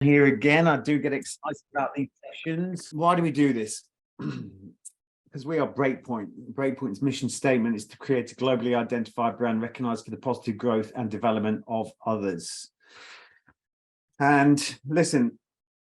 here again. I do get excited about these sessions. Why do we do this? Because we are BreakPoint. BreakPoint's mission statement is to create a globally identified brand recognized for the positive growth and development of others. And listen,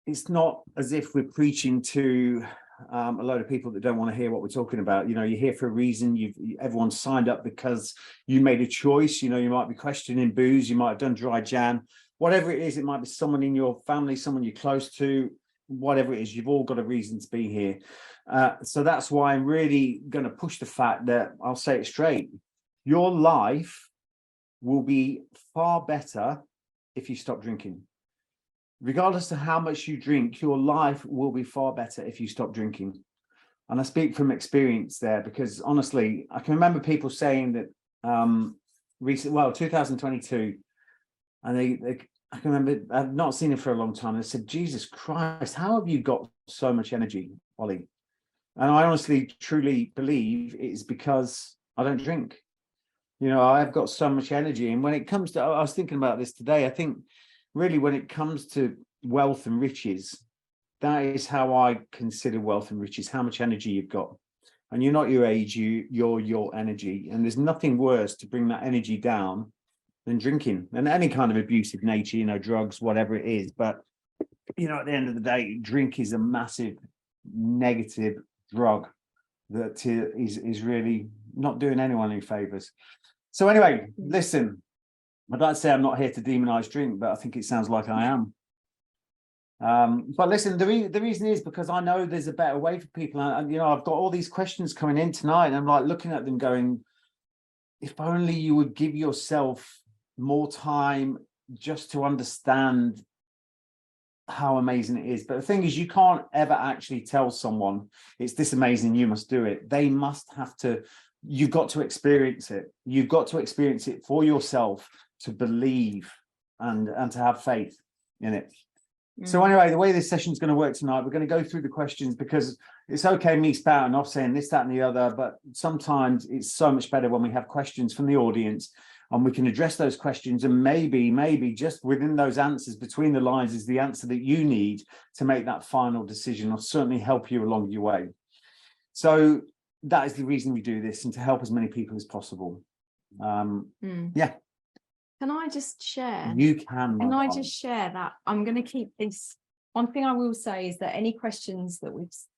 it's not as if we're preaching to a load of people that don't want to hear what we're talking about. You know, you're here for a reason. Everyone's signed up because you made a choice. You know, you might be questioning booze, you might have done dry Jan, whatever it is. It might be someone in your family, someone you're close to, whatever it is. You've all got a reason to be here. So that's why I'm really going to push the fact that, I'll say it straight, your life will be far better if you stop drinking. Regardless of how much you drink, your life will be far better if you stop drinking. And I speak from experience there, because honestly, I can remember people saying that 2022, and I can remember, I've not seen it for a long time. They said, Jesus Christ, how have you got so much energy, Ollie? And I honestly, truly believe it is because I don't drink. You know, I've got so much energy. And when it comes to, I was thinking about this today, I think really when it comes to wealth and riches, that is how I consider wealth and riches, how much energy you've got. And you're not your age, you're your energy. And there's nothing worse to bring that energy down than drinking and any kind of abusive nature, you know, drugs, whatever it is. But, you know, at the end of the day, drink is a massive negative drug that is really not doing anyone any favors. So anyway, listen, I'd like to say I'm not here to demonize drink, but I think it sounds like I am. But listen, the reason is because I know there's a better way for people. And, you know, I've got all these questions coming in tonight, and I'm like looking at them going, if only you would give yourself more time just to understand how amazing it is. But the thing is, you can't ever actually tell someone it's this amazing, you must do it. They must have to, you've got to experience it. You've got to experience it for yourself to believe and to have faith in it. So anyway, the way this session is going to work tonight, we're going to go through the questions, because it's okay me spouting off saying this, that, and the other, but sometimes it's so much better when we have questions from the audience and we can address those questions, and maybe just within those answers, between the lines, is the answer that you need to make that final decision, or certainly help you along your way. So that is the reason we do this, and to help as many people as possible. Yeah. Can I just share? You can. Can I just share that I'm going to keep this? One thing I will say is that any questions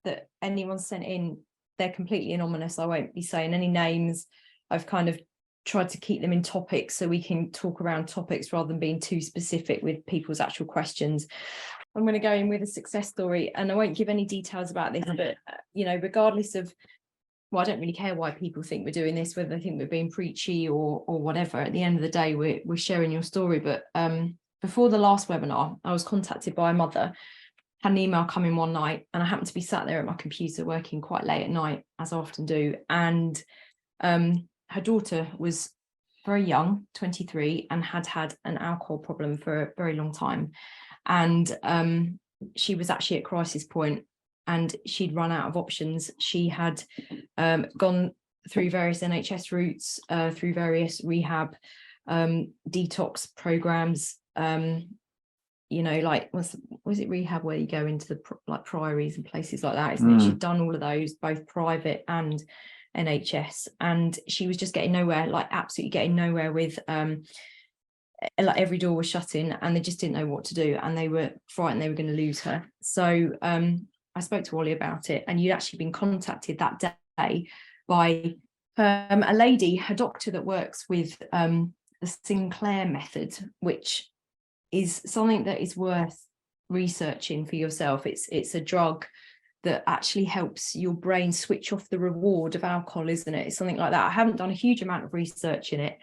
that anyone sent in, they're completely anonymous. I won't be saying any names. I've kind of tried to keep them in topics so we can talk around topics rather than being too specific with people's actual questions. I'm going to go in with a success story, and I won't give any details about this, but you know, regardless of, well, I don't really care why people think we're doing this, whether they think we're being preachy or whatever. At the end of the day, we're sharing your story. But before the last webinar, I was contacted by a mother, had an email come in one night, and I happened to be sat there at my computer working quite late at night, as I often do. And her daughter was very young, 23, and had an alcohol problem for a very long time. And she was actually at crisis point, and she'd run out of options. She had gone through various NHS routes, through various rehab, detox programs, you know, like, was it rehab where you go into the like priories and places like that, isn't it? She'd done all of those, both private and NHS, and she was just getting nowhere, like absolutely getting nowhere with, like every door was shutting, and they just didn't know what to do, and they were frightened they were going to lose her. So I spoke to Ollie about it, and you'd actually been contacted that day by a lady, her doctor, that works with the Sinclair method, which is something that is worth researching for yourself. It's a drug that actually helps your brain switch off the reward of alcohol, isn't it? It's something like that. I haven't done a huge amount of research in it,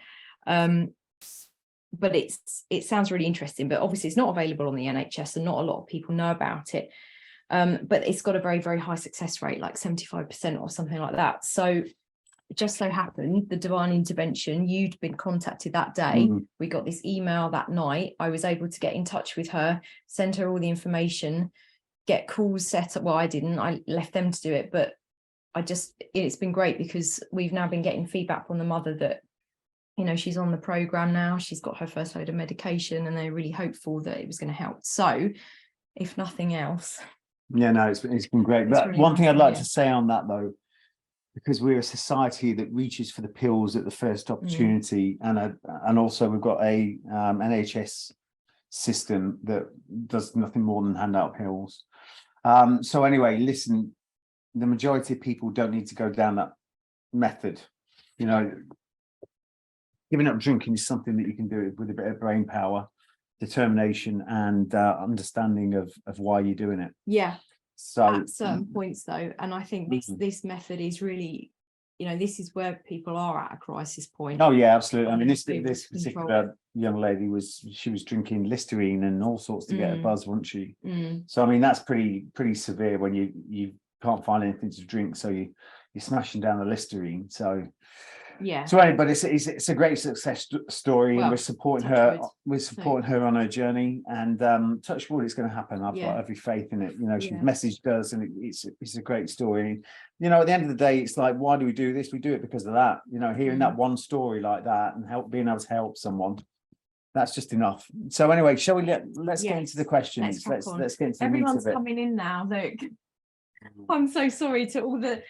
but it sounds really interesting. But obviously it's not available on the NHS, and not a lot of people know about it. But it's got a very, very high success rate, like 75% or something like that. So it just so happened, the divine intervention, you'd been contacted that day. We got this email that night. I was able to get in touch with her, send her all the information, get calls set up. Well, I didn't, I left them to do it, but it's been great, because we've now been getting feedback from the mother that, you know, she's on the program now, she's got her first load of medication, and they're really hopeful that it was going to help. So if nothing else. Yeah, no, it's been great. It's But really one thing nice I'd to like hear. to say on that, though, because we're a society that reaches for the pills at the first opportunity, and also we've got a NHS system that does nothing more than hand out pills. So anyway, listen, the majority of people don't need to go down that method. You know, giving up drinking is something that you can do with a bit of brain power, determination, and understanding of why you're doing it. Yeah. So At certain points though, and I think this method is really, this is where people are at a crisis point. oh yeah, absolutely. I mean, this Control. particular young lady was Drinking Listerine and all sorts to get a buzz, wasn't she? So I mean, that's pretty severe when you can't find anything to drink, so you're smashing down the Listerine. So yeah. So anyway, it's a great success story, and we're supporting her. We're supporting her on her journey, and touch wood, it's going to happen. I've got every faith in it. She's messaged us, and it's a great story. At the end of the day, it's like, why do we do this? We do it because of that. Hearing that one story like that and being able to help someone, that's just enough. So anyway, shall we let's get into the questions. Let's get into the meat of it. Everyone's coming in now. Look, I'm so sorry to all the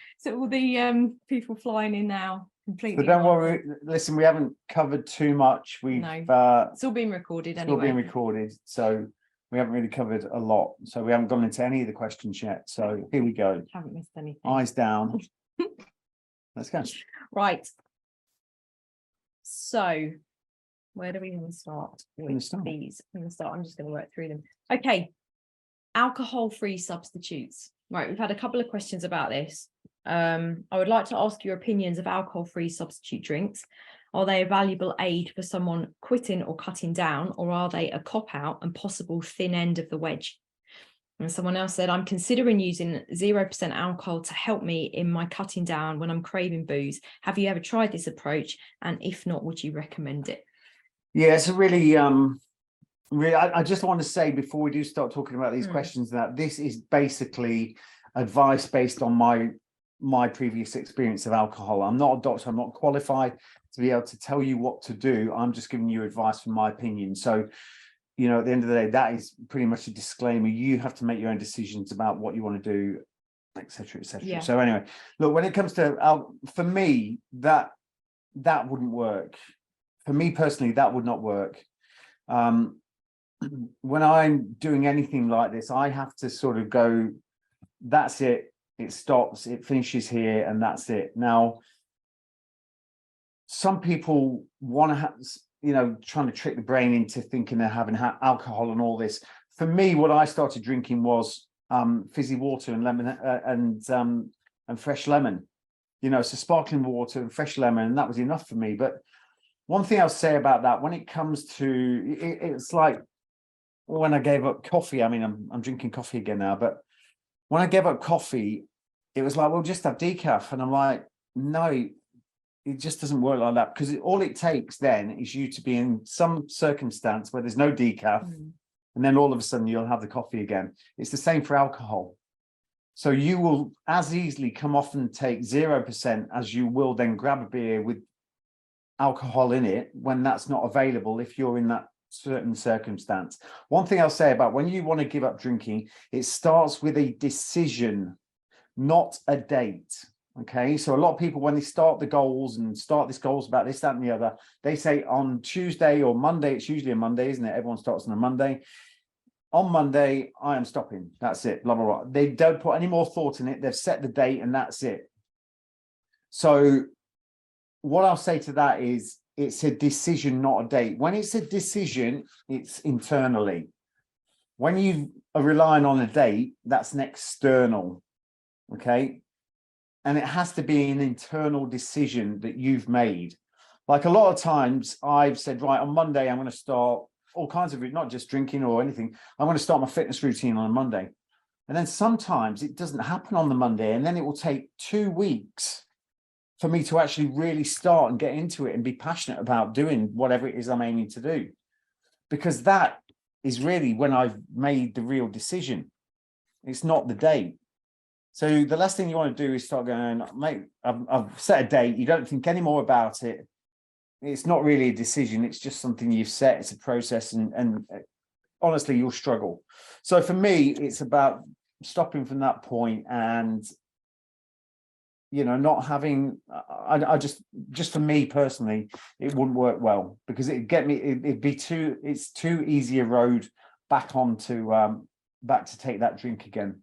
people flying in now. Completely. But don't worry, listen, we haven't covered too much. It's all been recorded anyway. It's all been recorded, so we haven't really covered a lot. So we haven't gone into any of the questions yet. So here we go. Haven't missed anything. Eyes down. Let's go. Right. So where do we want to start with these? I'm going to start. I'm just going to work through them. Okay. Alcohol-free substitutes. Right. We've had a couple of questions about this. I would like to ask your opinions of alcohol-free substitute drinks. Are they a valuable aid for someone quitting or cutting down, or are they a cop-out and possible thin end of the wedge? And someone else said, I'm considering using 0% alcohol to help me in my cutting down when I'm craving booze. Have you ever tried this approach? And if not, would you recommend it? Yeah, it's a really, I just want to say before we do start talking about these questions that this is basically advice based on my previous experience of alcohol. I'm not a doctor. I'm not qualified to be able to tell you what to do. I'm just giving you advice from my opinion. So, at the end of the day, that is pretty much a disclaimer. You have to make your own decisions about what you want to do, etc., etc. Yeah. So anyway, look, when it comes to for me, that wouldn't work. For me personally, that would not work. When I'm doing anything like this, I have to sort of go, that's it. It stops, it finishes here, and that's it. Now, some people want to have, trying to trick the brain into thinking they're having alcohol and all this. For me, what I started drinking was fizzy water and lemon and fresh lemon. So sparkling water and fresh lemon, and that was enough for me. But one thing I'll say about that, when it comes to, it's like when I gave up coffee. I mean, I'm drinking coffee again now, but when I gave up coffee, it was like, well, just have decaf. And I'm like, no, it just doesn't work like that, because all it takes then is you to be in some circumstance where there's no decaf, and then all of a sudden you'll have the coffee again. It's the same for alcohol. So you will as easily come off and take 0% as you will then grab a beer with alcohol in it when that's not available if you're in that certain circumstance. One thing I'll say about when you want to give up drinking, it starts with a decision, not a date. Okay, so a lot of people, when they start the goals and start this goals about this, that, and the other, they say on Tuesday or Monday. It's usually a Monday, isn't it? Everyone starts on a Monday. On Monday, I am stopping. That's it. Blah blah blah. They don't put any more thought in it. They've set the date, and that's it. So, what I'll say to that is, it's a decision, not a date. When it's a decision, it's internally. When you are relying on a date, that's an external. Okay. And it has to be an internal decision that you've made. Like a lot of times I've said, right, on Monday, I'm going to start all kinds of, not just drinking or anything. I'm going to start my fitness routine on a Monday. And then sometimes it doesn't happen on the Monday. And then it will take 2 weeks for me to actually really start and get into it and be passionate about doing whatever it is I'm aiming to do. Because that is really when I've made the real decision. It's not the date. So the last thing you want to do is start going, mate, I've set a date. You don't think any more about it. It's not really a decision. It's just something you've set. It's a process. And honestly, you'll struggle. So for me, it's about stopping from that point and, you know, not having, I just for me personally, it wouldn't work well because it'd get me, it's too easy a road back onto, back to take that drink again.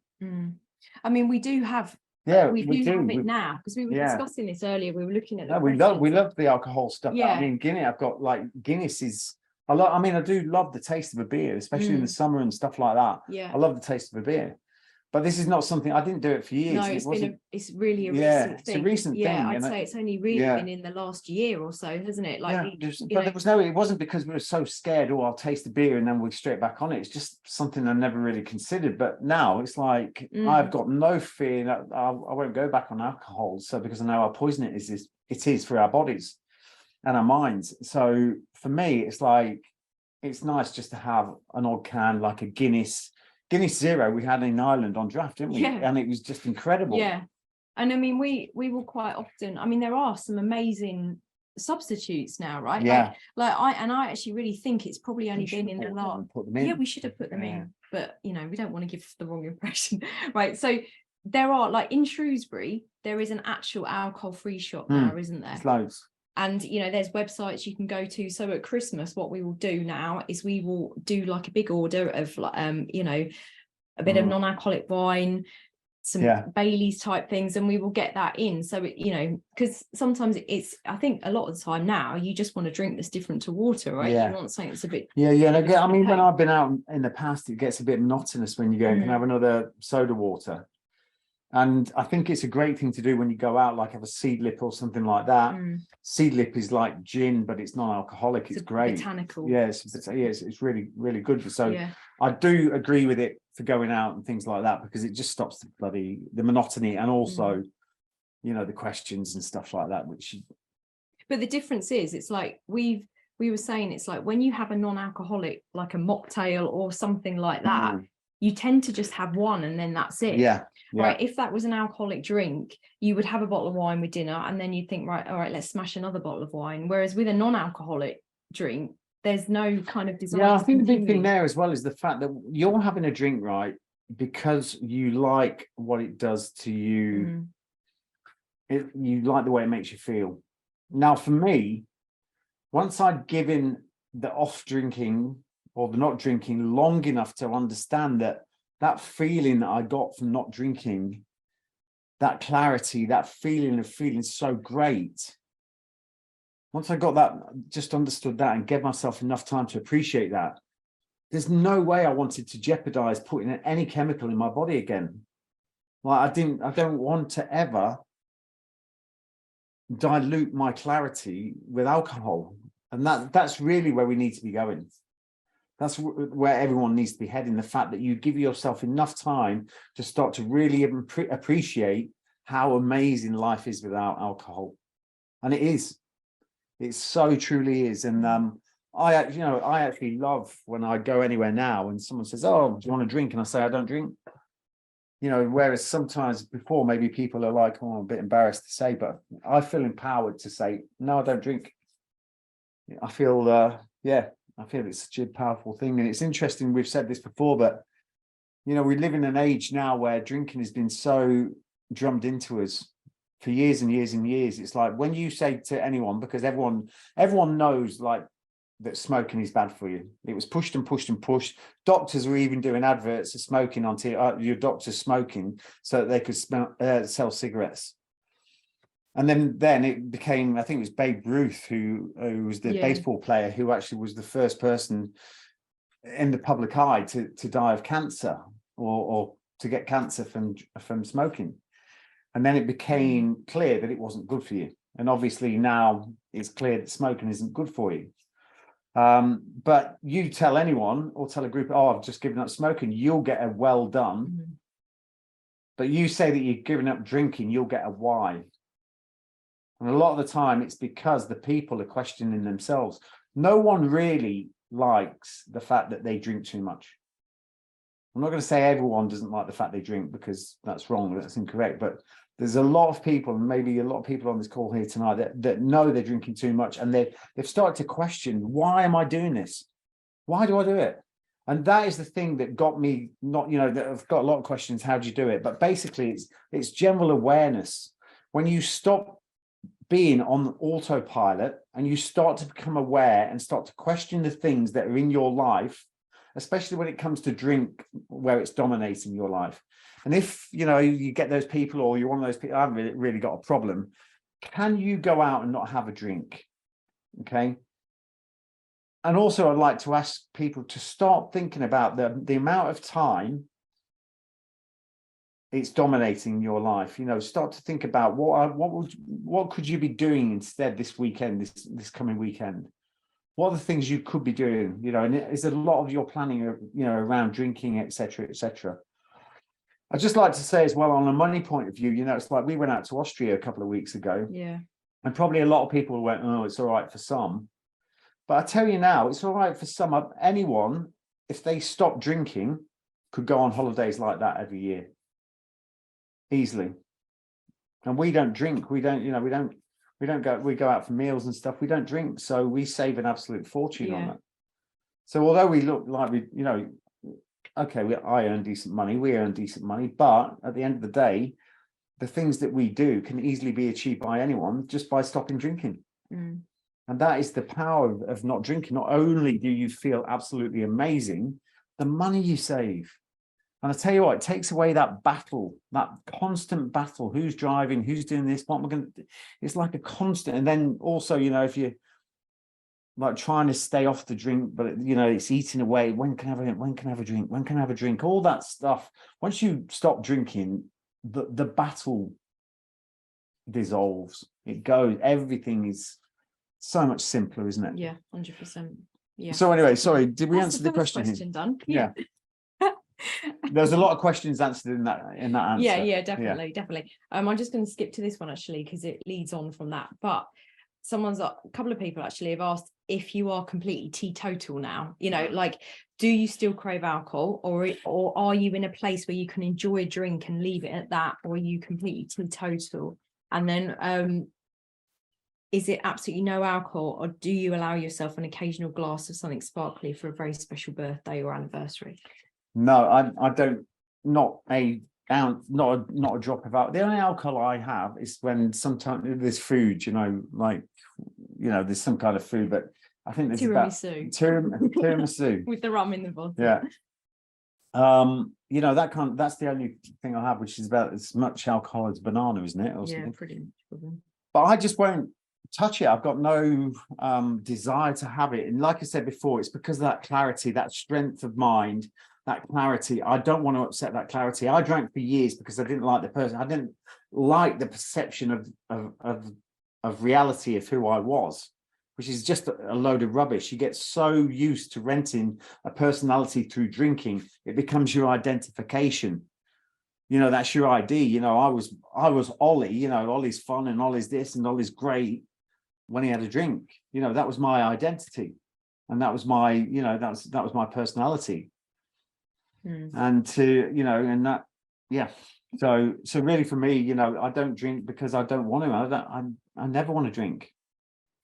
I mean, we do have, we do have it now, because we were discussing this earlier. We were looking at we love the alcohol stuff. I mean, Guinness, I've got like Guinness is, I mean, I do love the taste of a beer, especially in the summer and stuff like that. I love the taste of a beer. But this is not something, I didn't do it for years. No, it's really a recent thing. It's a recent thing. I'd say it's only really been in the last year or so, hasn't it? Like, but there was it wasn't because we were so scared, I'll taste the beer and then we're straight back on it. It's just something I never really considered. But now it's like, I've got no fear that I won't go back on alcohol. So because I know how poison it is for our bodies and our minds. So for me, it's like, it's nice just to have an odd can, like a Guinness Zero we had in Ireland on draft, didn't we? And it was just incredible. And I mean, we will quite often, I mean, there are some amazing substitutes now, right? I actually really think it's probably only been in the last, we should have put them in, but you know, we don't want to give the wrong impression. Right, so there are, like in Shrewsbury, there is an actual alcohol-free shop now, isn't there? There's loads. And, you know, there's websites you can go to. So at Christmas, what we will do now is we will do like a big order of, you know, a bit of non-alcoholic wine, some Baileys type things, and we will get that in. So, you know, because sometimes I think a lot of the time now, you just want a drink that's different to water, right? You want something that's a bit... I mean, when I've been out in the past, it gets a bit monotonous when you go, can I have another soda water? And I think it's a great thing to do when you go out, like have a seed lip or something like that. Seed lip is like gin, but it's non-alcoholic. It's great. Botanical. It's really, really good. So I do agree with it for going out and things like that, because it just stops the monotony and also, you know, the questions and stuff like that, But the difference is, it's like we were saying, it's like when you have a non-alcoholic, like a mocktail or something like that, you tend to just have one and then that's it. Right. If that was an alcoholic drink, you would have a bottle of wine with dinner and then you'd think, right, all right, let's smash another bottle of wine. Whereas with a non-alcoholic drink, there's no kind of desire. I think the big thing there as well is the fact that you're having a drink, right, because you like what it does to you. You like the way it makes you feel. Now, for me, once I'd given the off drinking or the not drinking long enough to understand that feeling that I got from not drinking, that clarity, that feeling of feeling so great. Once I got that, just understood that and gave myself enough time to appreciate that, there's no way I wanted to jeopardize putting any chemical in my body again. Like I don't want to ever dilute my clarity with alcohol. And that's really where we need to be going. That's where everyone needs to be heading. The fact that you give yourself enough time to start to really appreciate how amazing life is without alcohol. And it so truly is. And I actually love when I go anywhere now and someone says, oh, do you want a drink? And I say, I don't drink. You know, whereas sometimes before maybe people are like, oh, I'm a bit embarrassed to say, but I feel empowered to say, no, I don't drink. I feel, I feel it's such a powerful thing. And it's interesting, we've said this before, but, you know, we live in an age now where drinking has been so drummed into us for years and years and years. It's like when you say to anyone, because everyone knows like that smoking is bad for you. It was pushed and pushed and pushed. Doctors were even doing adverts of smoking onto your doctor's smoking so that they could sell cigarettes. And then it became, I think it was Babe Ruth, who was the baseball player, who actually was the first person in the public eye to die of cancer or to get cancer from smoking. And then it became clear that it wasn't good for you. And obviously now it's clear that smoking isn't good for you. But you tell anyone or tell a group, oh, I've just given up smoking, you'll get a well done. But you say that you've given up drinking, you'll get a why. And a lot of the time it's because the people are questioning themselves. No one really likes the fact that they drink too much. I'm not going to say everyone doesn't like the fact they drink, because that's wrong, that's incorrect. But there's a lot of people, and maybe a lot of people on this call here tonight, that know they're drinking too much, and they've started to question, why am I doing this? Why do I do it? And that is the thing that got me not, that I've got a lot of questions. How do you do it? But basically it's general awareness. When you stop being on autopilot and you start to become aware and start to question the things that are in your life, especially when it comes to drink, where it's dominating your life. And if, you get those people, or you're one of those people, I haven't really got a problem. Can you go out and not have a drink? Okay. And also I'd like to ask people to start thinking about the amount of time it's dominating your life. Start to think about what could you be doing instead this weekend, this coming weekend? What are the things you could be doing? And is a lot of your planning, around drinking, etc., etc. I'd just like to say as well, on a money point of view, it's like we went out to Austria a couple of weeks ago. Yeah. And probably a lot of people went, oh, it's all right for some. But I tell you now, it's all right for some. Anyone, if they stop drinking, could go on holidays like that every year. Easily. And we don't drink. We don't go, we go out for meals and stuff. We don't drink. So we save an absolute fortune on that. So although we look like okay, I earn decent money, we earn decent money, but at the end of the day, the things that we do can easily be achieved by anyone just by stopping drinking. And that is the power of not drinking. Not only do you feel absolutely amazing, the money you save. And I tell you what, it takes away that battle, that constant battle. Who's driving? Who's doing this? What am I going to do? It's like a constant. And then also, if you're like trying to stay off the drink, but it's eating away. When can I have a drink? When can I have a drink? When can I have a drink? All that stuff. Once you stop drinking, the battle dissolves. It goes. Everything is so much simpler, isn't it? Yeah, 100%. Yeah. So anyway, sorry, did we answer the question question? Done. Yeah. There's a lot of questions answered in that answer. Yeah, definitely. I'm just going to skip to this one actually because it leads on from that. But a couple of people actually have asked if you are completely teetotal now. Like, do you still crave alcohol, or are you in a place where you can enjoy a drink and leave it at that, or are you completely teetotal? And then is it absolutely no alcohol, or do you allow yourself an occasional glass of something sparkly for a very special birthday or anniversary? No, I don't. Not a drop of alcohol. The only alcohol I have is when sometimes there's food, there's some kind of food, but I think there's tiramisu with the rum in the bottle. Yeah. That's the only thing I have, which is about as much alcohol as banana, isn't it? Yeah, pretty much. But I just won't touch it. I've got no desire to have it. And like I said before, it's because of that clarity, that strength of mind, that clarity. I don't want to upset that clarity. I drank for years because I didn't like the person. I didn't like the perception of reality of who I was, which is just a load of rubbish. You get so used to renting a personality through drinking, it becomes your identification. That's your ID. I was Ollie, Ollie's fun and Ollie's this and Ollie's great when he had a drink. That was my identity. And that was my, that was my personality. And so really for me, I don't drink because I don't want to. I never want to drink.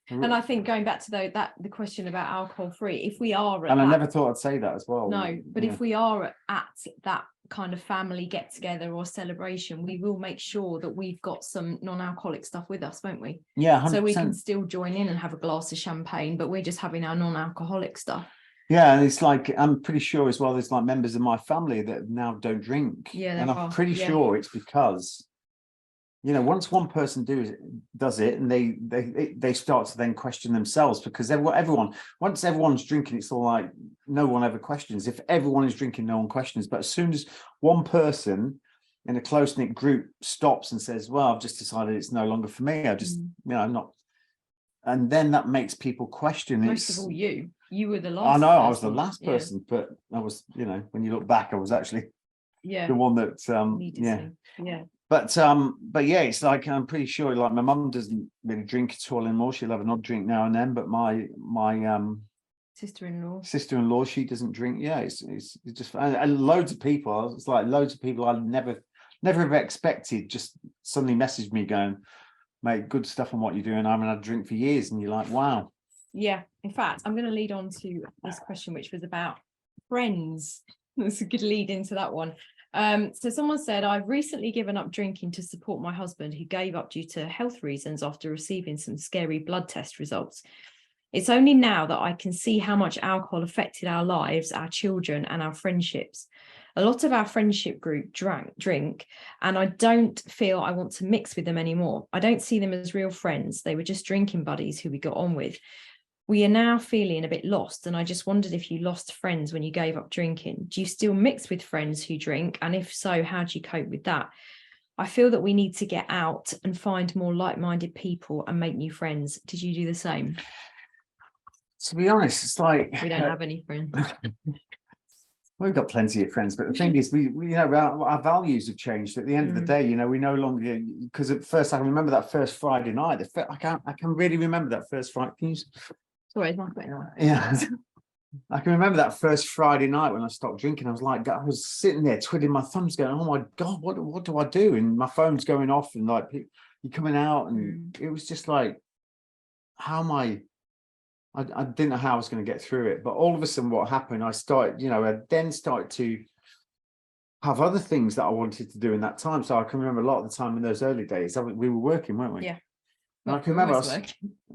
And I think going back to the question about alcohol free, if we are I never thought I'd say that as well. No, but if we are at that kind of family get together or celebration, we will make sure that we've got some non-alcoholic stuff with us, won't we? Yeah, 100%. So we can still join in and have a glass of champagne, but we're just having our non-alcoholic stuff. Yeah, and it's like, I'm pretty sure as well, there's like members of my family that now don't drink. Yeah, and I'm pretty sure it's because, once one person does it, and they start to then question themselves, because once everyone's drinking, it's all like no one ever questions. If everyone is drinking, no one questions. But as soon as one person in a close-knit group stops and says, well, I've just decided it's no longer for me, I'm not. And then that makes people question. Most of all, you were the last. I know, I was the last person, but I was, when you look back, I was actually the one that But yeah, it's like, I'm pretty sure, like, my mum doesn't really drink at all anymore. She'll have an odd drink now and then, but my sister-in-law, she doesn't drink. Yeah, it's just, and loads of people, it's like loads of people I never ever expected just suddenly messaged me going, mate, good stuff on what you're doing. I haven't had a drink for years. And you're like, wow. Yeah. In fact, I'm going to lead on to this question, which was about friends. That's a good lead into that one. So someone said, I've recently given up drinking to support my husband who gave up due to health reasons after receiving some scary blood test results. It's only now that I can see how much alcohol affected our lives, our children, and our friendships. A lot of our friendship group drink, and I don't feel I want to mix with them anymore. I don't see them as real friends. They were just drinking buddies who we got on with. We are now feeling a bit lost, and I just wondered if you lost friends when you gave up drinking. Do you still mix with friends who drink? And if so, how do you cope with that? I feel that we need to get out and find more like-minded people and make new friends. Did you do the same? To be honest, it's like We don't have any friends. We've got plenty of friends, but the thing is, we you know, our values have changed. At the end of the day, you know, we no longer, because at first I can remember that first Friday night. I can really remember that first Friday. Can you, Sorry, it's my phone. yeah, I can remember that first Friday night when I stopped drinking. I was sitting there twiddling my thumbs, going, "Oh my God, what do I do?" And my phone's going off, and like you're coming out, and it was just like, how am I didn't know how I was going to get through it. But all of a sudden, what happened, I then started to have other things that I wanted to do in that time. So I can remember a lot of the time in those early days, we were working, weren't we? Yeah. And I can remember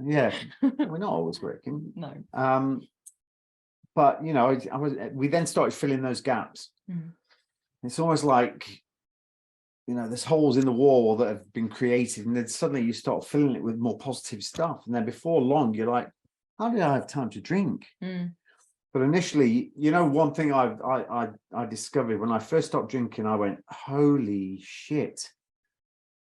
yeah, we're not always working. No. But you know, we then started filling those gaps. It's almost like, you know, there's holes in the wall that have been created, and then suddenly you start filling it with more positive stuff. And then before long, you're like, how did I have time to drink? But initially, you know, one thing I discovered when I first stopped drinking, I went, holy shit,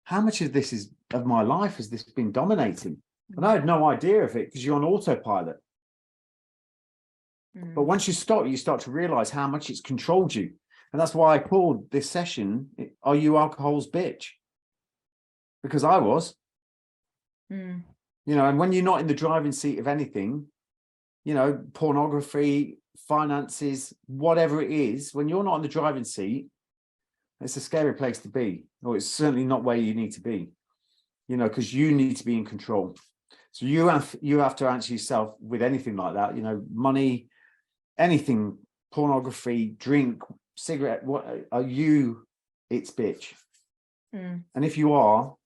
how much of this of my life has this been dominating? And I had no idea of it, because you're on autopilot. But once you start to realize how much it's controlled you. And that's why I called this session, Are You Alcohol's Bitch? Because I was. You know, and when you're not in the driving seat of anything, you know, pornography, finances, whatever it is, when you're not in the driving seat, it's a scary place to be. Or it's certainly not where you need to be, you know, because you need to be in control. So you have to answer yourself with anything like that, you know, money, anything, pornography, drink, cigarette, what are you its bitch? And if you are,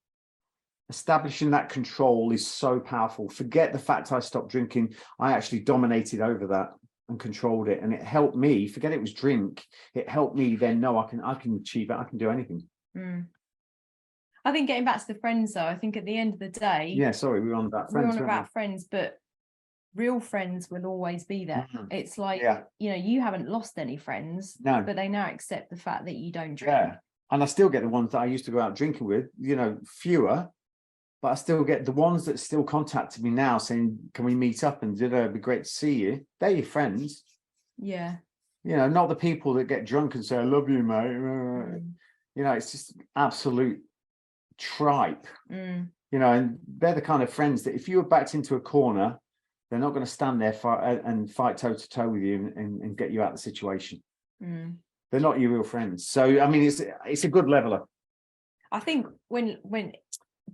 establishing that control is so powerful. Forget the fact I stopped drinking. I actually dominated over that and controlled it, and it helped me. Forget it was drink. It helped me then know I can achieve it. I can do anything. I think getting back to the friends, though, I think at the end of the day, yeah, sorry, we're on about friends. We're on about friends, but real friends will always be there. It's like, you know, you haven't lost any friends, but they now accept the fact that you don't drink. Yeah, and I still get the ones that I used to go out drinking with, you know, fewer. But I still get the ones that still contact me now saying, can we meet up? And it'd be great to see you. They're your friends. Yeah. You know, not the people that get drunk and say, I love you, mate. You know, it's just absolute tripe. You know, and they're the kind of friends that if you were backed into a corner, they're not going to stand there and fight toe to toe with you and get you out of the situation. They're not your real friends. So, I mean, it's a good leveler. I think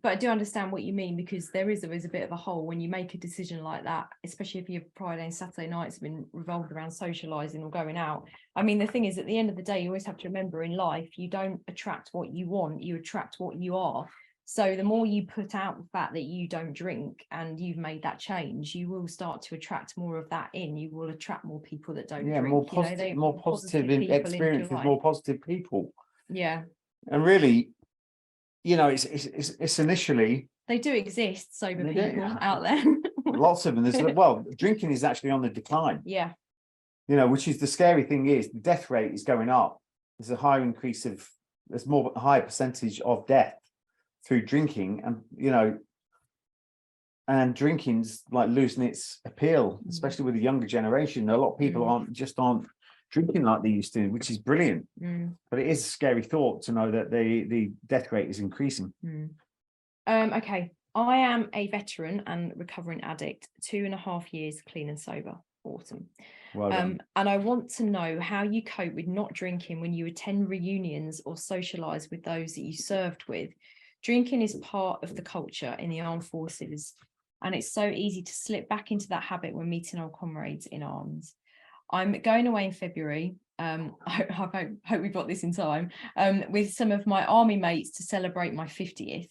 but I do understand what you mean, because there is always a bit of a hole when you make a decision like that, especially if your Friday and Saturday nights have been revolved around socializing or going out. I mean, the thing is, at the end of the day, you always have to remember in life, you don't attract what you want, you attract what you are. So the more you put out the fact that you don't drink and you've made that change, you will start to attract more of that in. You will attract more people that don't drink. More positive, more positive experiences, more positive people. Yeah. And really, you know, it's initially, they do exist, sober people out there. Lots of them. Drinking is actually on the decline. Yeah. You know, which is the scary thing is the death rate is going up. There's a higher higher percentage of death through drinking, and you know, and drinking's like losing its appeal, especially with the younger generation. A lot of people aren't drinking like they used to, which is brilliant. But it is a scary thought to know that the death rate is increasing. Okay, I am a veteran and recovering addict, 2.5 years clean and sober. Awesome. Well done. And I want to know how you cope with not drinking when you attend reunions or socialize with those that you served with. Drinking is part of the culture in the armed forces, and it's so easy to slip back into that habit when meeting old comrades in arms. I'm going away in February. I hope we've got this in time. With some of my army mates to celebrate my 50th.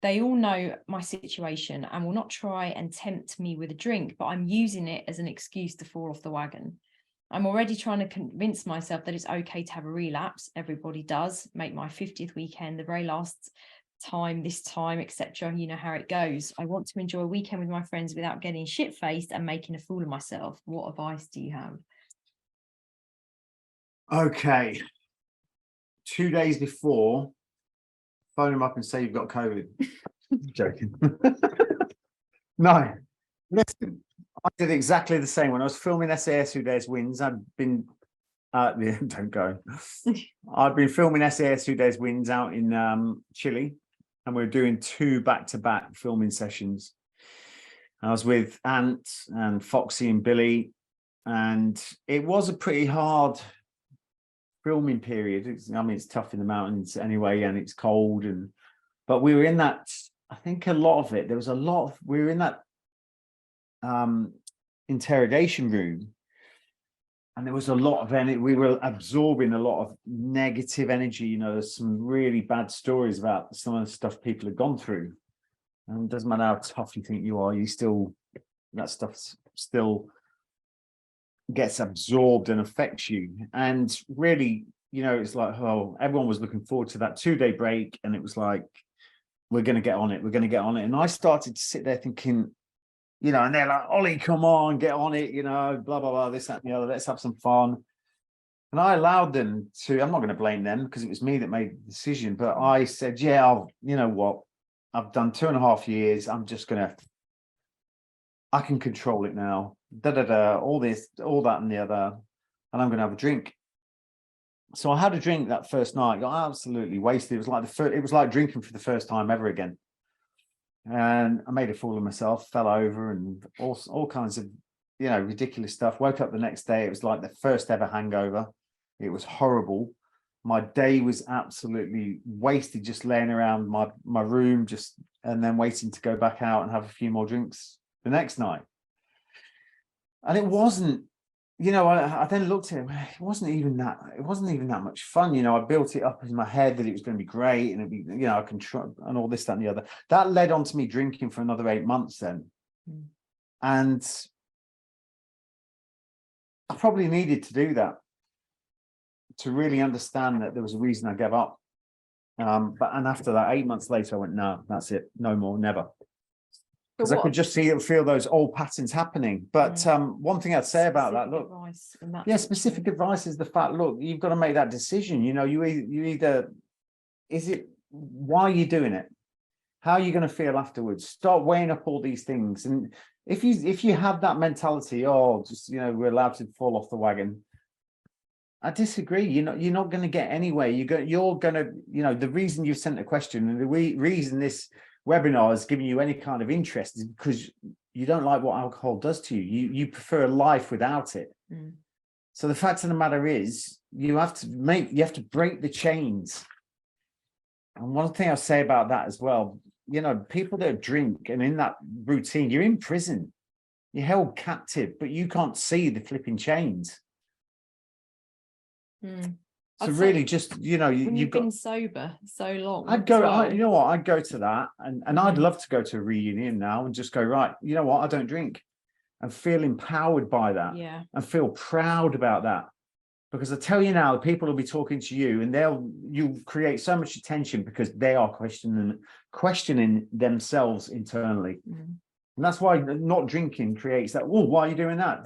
They all know my situation and will not try and tempt me with a drink, but I'm using it as an excuse to fall off the wagon. I'm already trying to convince myself that it's okay to have a relapse. Everybody does. Make my 50th weekend the very last time, this time, etc. You know how it goes. I want to enjoy a weekend with my friends without getting shit-faced and making a fool of myself. What advice do you have? Okay. 2 days before, phone them up and say you've got COVID. Joking. No, listen, I did exactly the same when I was filming SAS Who Dares Wins. I'd been don't go. I'd been filming SAS Who Dares Wins out in Chile, and we were doing 2 back-to-back filming sessions. I was with Ant and Foxy and Billy, and it was a pretty hard filming period. It's tough in the mountains anyway, and it's cold, but we were in that, I think a lot of it, we were in that interrogation room, and there was a lot of energy. We were absorbing a lot of negative energy. There's some really bad stories about some of the stuff people have gone through, and it doesn't matter how tough you think you are, that stuff still gets absorbed and affects you. And really, it's like, everyone was looking forward to that 2-day break, and it was like, we're going to get on it, and I started to sit there thinking, and they're like, Ollie, come on, get on it, blah blah blah, this, that, and the other, let's have some fun. And I allowed them to. I'm not going to blame them, because it was me that made the decision, but I said, you know what, I've done 2.5 years, I can control it now, all this, all that and the other, and I'm going to have a drink. So I had a drink that first night, got absolutely wasted. It was like drinking for the first time ever again. And I made a fool of myself, fell over, and all kinds of, ridiculous stuff. Woke up the next day, it was like the first ever hangover. It was horrible. My day was absolutely wasted, just laying around my room, and then waiting to go back out and have a few more drinks the next night. And it wasn't, I then looked at it, it wasn't even that much fun. I built it up in my head that it was going to be great, and it'd be, I can try, and all this, that, and the other. That led on to me drinking for another 8 months then. And I probably needed to do that to really understand that there was a reason I gave up. And after that, 8 months later, I went, no, that's it, no more, never. Because I could just feel those old patterns happening. But one thing I'd say about that, look, specific advice is the fact, look, you've got to make that decision. You either, why are you doing it? How are you going to feel afterwards? Start weighing up all these things. And if you have that mentality, we're allowed to fall off the wagon, I disagree. You're not going to get anywhere. You're going to, the reason you've sent a question, and the reason this webinar is giving you any kind of interest, is because you don't like what alcohol does to you. You prefer a life without it. So the fact of the matter is, you have to break the chains. And one thing I'll say about that as well, people that drink and in that routine, you're in prison, you're held captive, but you can't see the flipping chains. So really, just you've been sober so long. I'd go. I'd go to that, and I'd love to go to a reunion now and just go, right, I don't drink, and feel empowered by that, and feel proud about that. Because I tell you now, the people will be talking to you, and you create so much attention because they are questioning themselves internally, and that's why not drinking creates that. Oh, why are you doing that?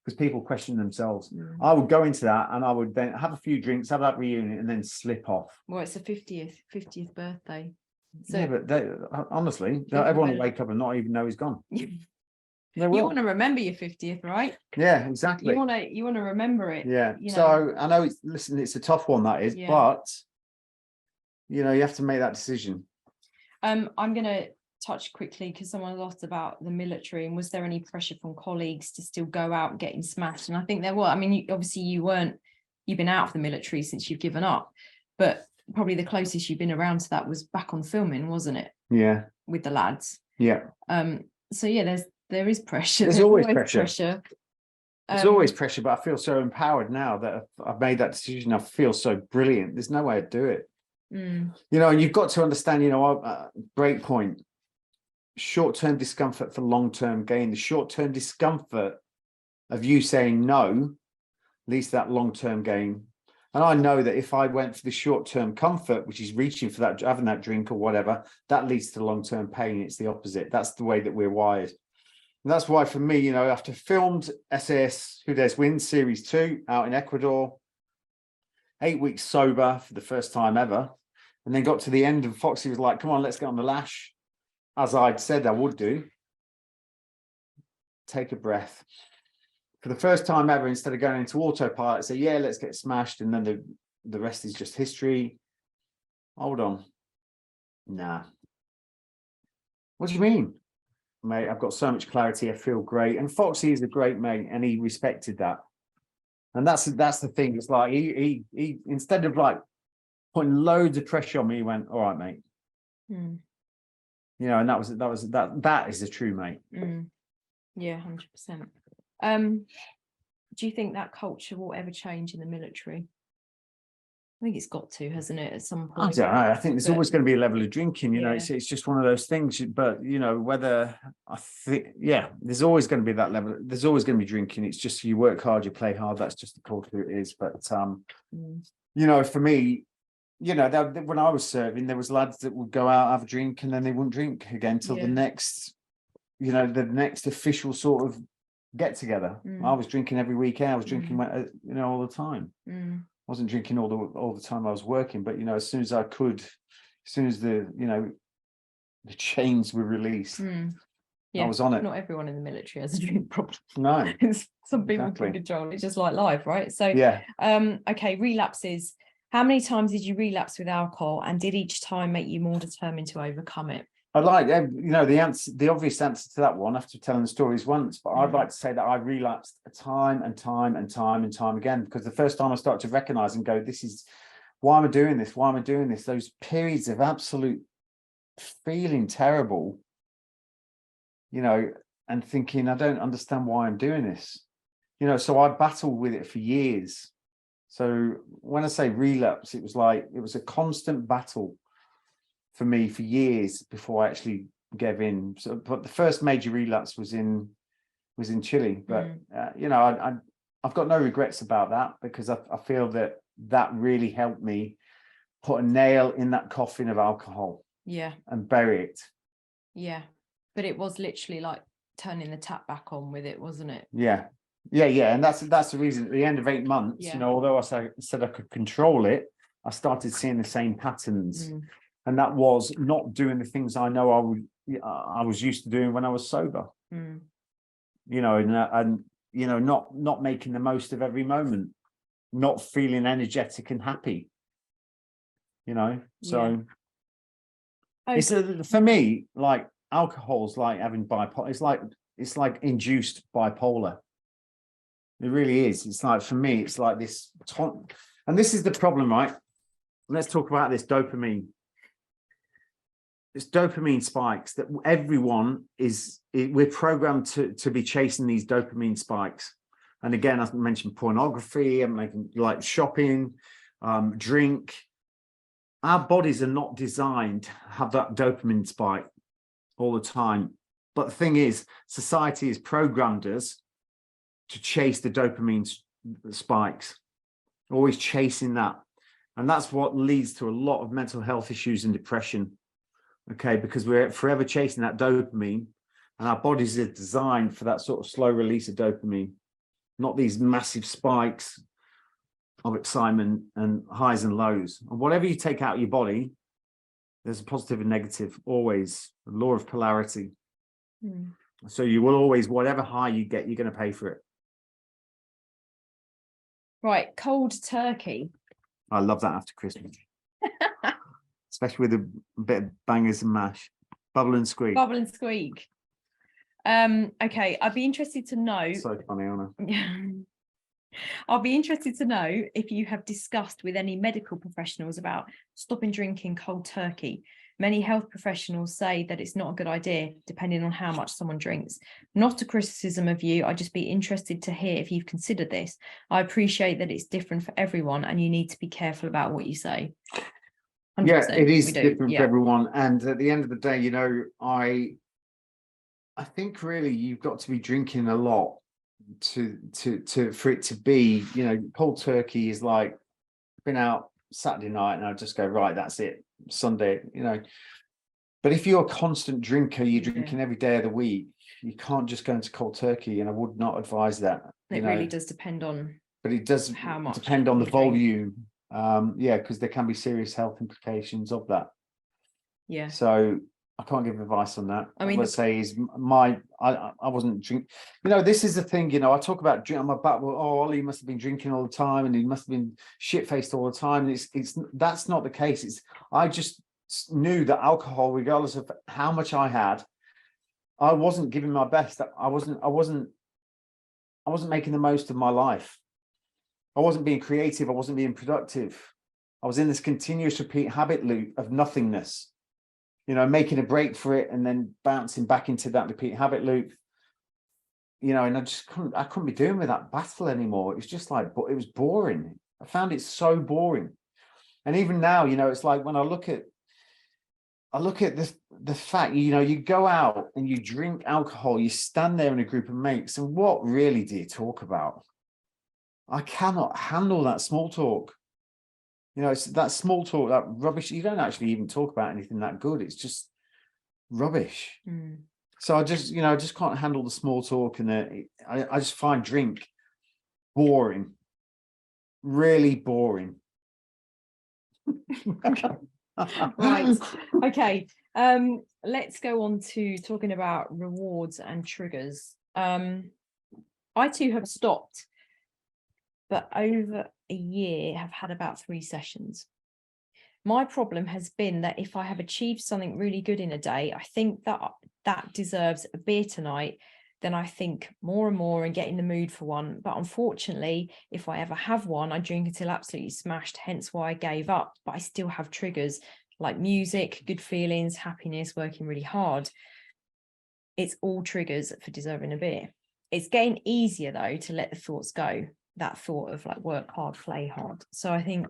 Because people question themselves. I would go into that, and I would then have a few drinks, have that reunion, and then slip off. Well, it's the 50th birthday. So yeah, but honestly, everyone will wake up and not even know he's gone. You want to remember your 50th, right? Yeah, exactly. You want to remember it. Yeah. So I know it's a tough one, that is, but you have to make that decision. I'm going to touch quickly, because someone asked about the military, and was there any pressure from colleagues to still go out getting smashed? And I think there were. I mean, obviously you've been out of the military since you've given up, but probably the closest you've been around to that was back on filming, wasn't it? Yeah. With the lads. Yeah. So yeah, there is pressure. There's always pressure. There's always pressure, but I feel so empowered now that I've made that decision. I feel so brilliant. There's no way I'd do it. You know, you've got to understand, you know, BreakPoint, short-term discomfort for long-term gain. The short-term discomfort of you saying no leads to that long-term gain. And I know that if I went for the short-term comfort, which is reaching for that, having that drink or whatever, that leads to long-term pain. It's the opposite. That's the way that we're wired. And that's why for me, you know, after filmed SAS Who Dares Win Series 2 out in Ecuador, 8 weeks sober for the first time ever, and then got to the end and Foxy was like, come on, let's get on the lash. As I'd said I would do. Take a breath. For the first time ever, instead of going into autopilot, say, yeah, let's get smashed, and then the rest is just history. Hold on. Nah. What do you mean? Mate, I've got so much clarity. I feel great. And Foxy is a great mate, and he respected that. And that's the thing. It's like he instead of like putting loads of pressure on me, he went, all right, mate. You know, and that is a true mate. Yeah, 100%. Do you think that culture will ever change in the military? I think it's got to, hasn't it, at some point? I don't know. I think there's always going to be a level of drinking, you know, it's just one of those things. But, you know, whether I think, yeah, there's always going to be that level. There's always going to be drinking. It's just you work hard, you play hard. That's just the culture it is. But, you know, for me, you know, when I was serving, there was lads that would go out, have a drink, and then they wouldn't drink again till the next, you know, the next official sort of get together. I was drinking every weekend. I was drinking, you know, all the time. I wasn't drinking all the time I was working, but you know, as soon as I could, as soon as the, you know, the chains were released, I was on it. Not everyone in the military has a drink problem. No, some people can control it, just like life, right? So okay, relapses. How many times did you relapse with alcohol, and did each time make you more determined to overcome it? I'd like, you know, the obvious answer to that one after telling the stories once, but I'd like to say that I relapsed time and time and time and time again, because the first time I started to recognize and go, this is, why am I doing this? Why am I doing this? Those periods of absolute feeling terrible, you know, and thinking, I don't understand why I'm doing this, you know, so I battled with it for years. So when I say relapse, it was like, it was a constant battle for me for years before I actually gave in. So, but the first major relapse was in Chile. But you know, I've got no regrets about that, because I feel that really helped me put a nail in that coffin of alcohol. And bury it. But it was literally like turning the tap back on with it, wasn't it? Yeah, and that's the reason. At the end of 8 months, you know, although I said I could control it, I started seeing the same patterns. And that was not doing the things I know I was used to doing when I was sober. You know, and you know, not making the most of every moment, not feeling energetic and happy. You know, so it's for me, like alcohol's like having bipolar. It's like induced bipolar. It really is. It's like, for me, it's like this. And this is the problem, right? Let's talk about this dopamine. It's dopamine spikes that everyone we're programmed to be chasing these dopamine spikes. And again, I mentioned pornography, I'm making like shopping, drink. Our bodies are not designed to have that dopamine spike all the time. But the thing is, society has programmed us to chase the dopamine spikes, always chasing that. And that's what leads to a lot of mental health issues and depression. Okay, because we're forever chasing that dopamine, and our bodies are designed for that sort of slow release of dopamine, not these massive spikes of excitement and highs and lows. And whatever you take out of your body, there's a positive and negative, always. The law of polarity. So you will always, whatever high you get, you're going to pay for it. Right, cold turkey. I love that after Christmas. Especially with a bit of bangers and mash. Bubble and squeak. Bubble and squeak. Okay, I'd be interested to know. So funny, Anna. I'll be interested to know if you have discussed with any medical professionals about stopping drinking cold turkey. Many health professionals say that it's not a good idea, depending on how much someone drinks. Not a criticism of you. I'd just be interested to hear if you've considered this. I appreciate that it's different for everyone and you need to be careful about what you say. 100%, yeah, it is we do, different yeah. for everyone. And at the end of the day, you know, I think really you've got to be drinking a lot to for it to be, you know, cold turkey is like been out Saturday night and I just go, right, that's it, Sunday, you know. But if you're a constant drinker, you're drinking every day of the week, you can't just go into cold turkey, and I would not advise that. It really does depend on, but it does how much depend on the you drink. volume. Yeah, because there can be serious health implications of that. Yeah. So I can't give advice on that. I mean, what I say is I wasn't drink. You know, this is the thing. You know, I talk about drink. I'm about, well, oh, Ollie must have been drinking all the time, and he must have been shit faced all the time. And it's that's not the case. It's I just knew that alcohol, regardless of how much I had, I wasn't giving my best. I wasn't making the most of my life. I wasn't being creative. I wasn't being productive. I was in this continuous repeat habit loop of nothingness. You know, making a break for it and then bouncing back into that repeat habit loop. You know, and I couldn't be doing with that battle anymore. It was just like, it was boring. I found it so boring. And even now, you know, it's like when I look at the fact, you know, you go out and you drink alcohol, you stand there in a group of mates, and what really do you talk about? I cannot handle that small talk. You know, it's that small talk, that rubbish. You don't actually even talk about anything that good. It's just rubbish. So I just, you know, I just can't handle the small talk, and I just find drink boring, really boring. Right. Okay. Let's go on to talking about rewards and triggers. I too have stopped, but over a year have had about 3 sessions. My problem has been that if I have achieved something really good in a day, I think that deserves a beer tonight. Then I think more and more and get in the mood for one. But unfortunately, if I ever have one, I drink until absolutely smashed, hence why I gave up. But I still have triggers like music, good feelings, happiness, working really hard. It's all triggers for deserving a beer. It's getting easier though to let the thoughts go. That thought of like work hard, play hard. So I think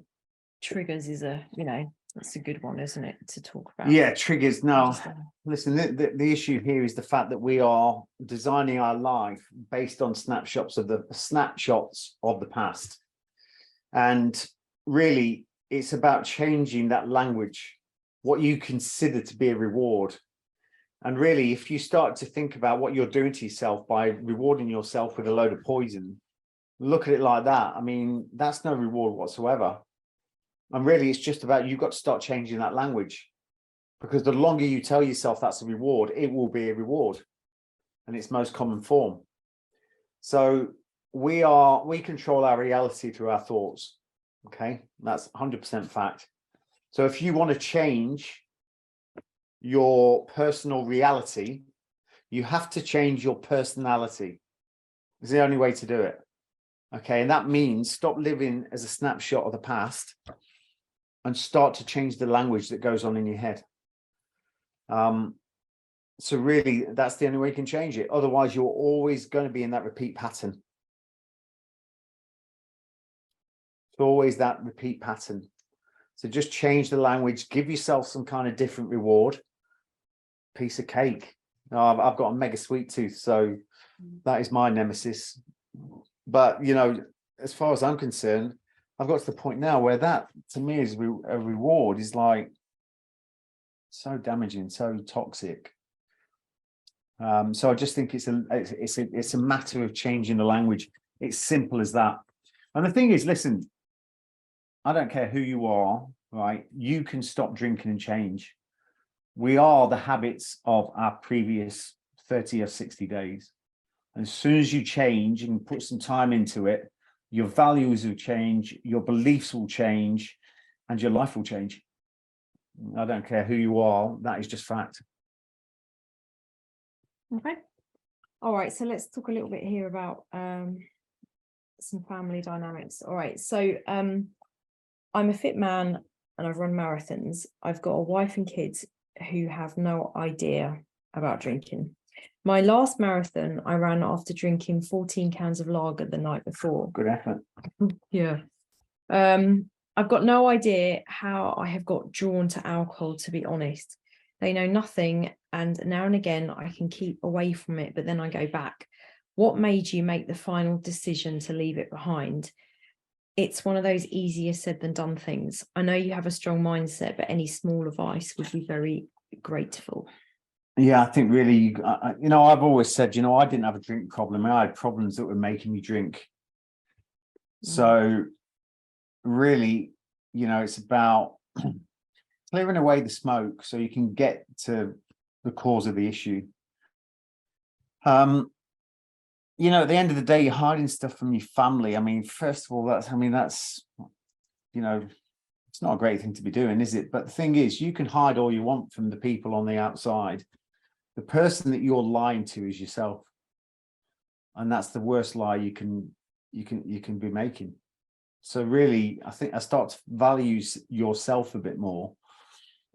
triggers is it's a good one, isn't it, to talk about? Yeah, triggers. Now, listen, the issue here is the fact that we are designing our life based on snapshots of the past. And really, it's about changing that language, what you consider to be a reward. And really, if you start to think about what you're doing to yourself by rewarding yourself with a load of poison, look at it like that. I mean, that's no reward whatsoever. And really, it's just about, you've got to start changing that language, because the longer you tell yourself that's a reward, it will be a reward in its most common form. So we control our reality through our thoughts. Okay, that's 100% fact. So if you want to change your personal reality, you have to change your personality. It's the only way to do it. Okay, and that means stop living as a snapshot of the past and start to change the language that goes on in your head. So really, that's the only way you can change it. Otherwise, you're always going to be in that repeat pattern. It's always that repeat pattern. So just change the language, give yourself some kind of different reward. Piece of cake. I've got a mega sweet tooth, so that is my nemesis. But, you know, as far as I'm concerned, I've got to the point now where that, to me, is a reward is like so damaging, so toxic. So I just think it's a matter of changing the language. It's simple as that. And the thing is, listen, I don't care who you are, right? You can stop drinking and change. We are the habits of our previous 30 or 60 days. And as soon as you change and put some time into it, your values will change, your beliefs will change, and your life will change. I don't care who you are, that is just fact. Okay. All right, so let's talk a little bit here about some family dynamics. All right, so I'm a fit man. and I've run marathons. I've got a wife and kids who have no idea about drinking. My last marathon I ran after drinking 14 cans of lager the night before. Good effort. Yeah. I've got no idea how I have got drawn to alcohol, to be honest. They know nothing, and now and again I can keep away from it, but then I go back. What made you make the final decision to leave it behind? It's one of those easier said than done things. I know you have a strong mindset, but any small advice would be very grateful. Yeah, I think really, I've always said, I didn't have a drink problem. I had problems that were making me drink. So really, it's about clearing away the smoke so you can get to the cause of the issue. At the end of the day, you're hiding stuff from your family. I mean, first of all, that's it's not a great thing to be doing, is it? But the thing is, you can hide all you want from the people on the outside. The person that you're lying to is yourself. And that's the worst lie you can be making. So really, I think I start to value yourself a bit more.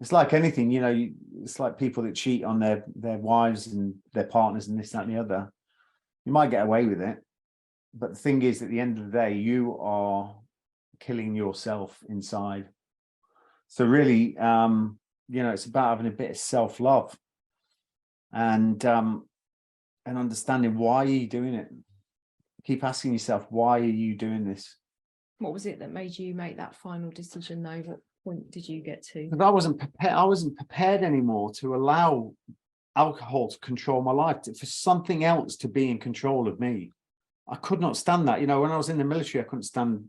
It's like anything, it's like people that cheat on their wives and their partners and this, that, and the other. You might get away with it. But the thing is, at the end of the day, you are killing yourself inside. So really, it's about having a bit of self-love and understanding why are you doing it. Keep asking yourself, why are you doing this? What was it that made you make that final decision though? What point did you get to? Because I wasn't prepared anymore to allow alcohol to control my life, for something else to be in control of me. I could not stand that. When I was in the military, I couldn't stand,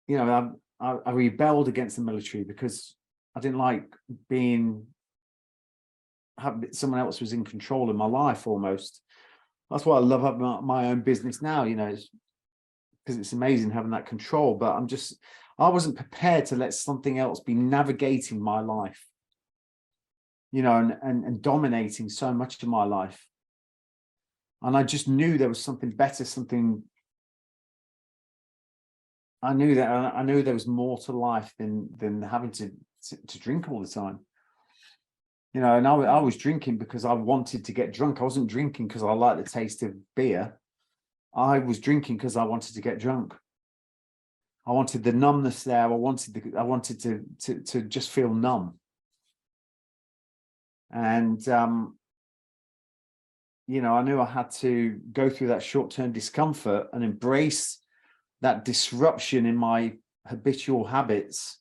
I rebelled against the military because I didn't like someone else was in control of my life almost. That's why I love having my own business now, because it's amazing having that control. But I wasn't prepared to let something else be navigating my life, and dominating so much of my life. And I just knew there was something better, I knew there was more to life than having to drink all the time. And I was drinking because I wanted to get drunk. I wasn't drinking because I liked the taste of beer. I was drinking because I wanted to get drunk. I wanted the numbness there. I wanted to just feel numb. And I knew I had to go through that short-term discomfort and embrace that disruption in my habitual habits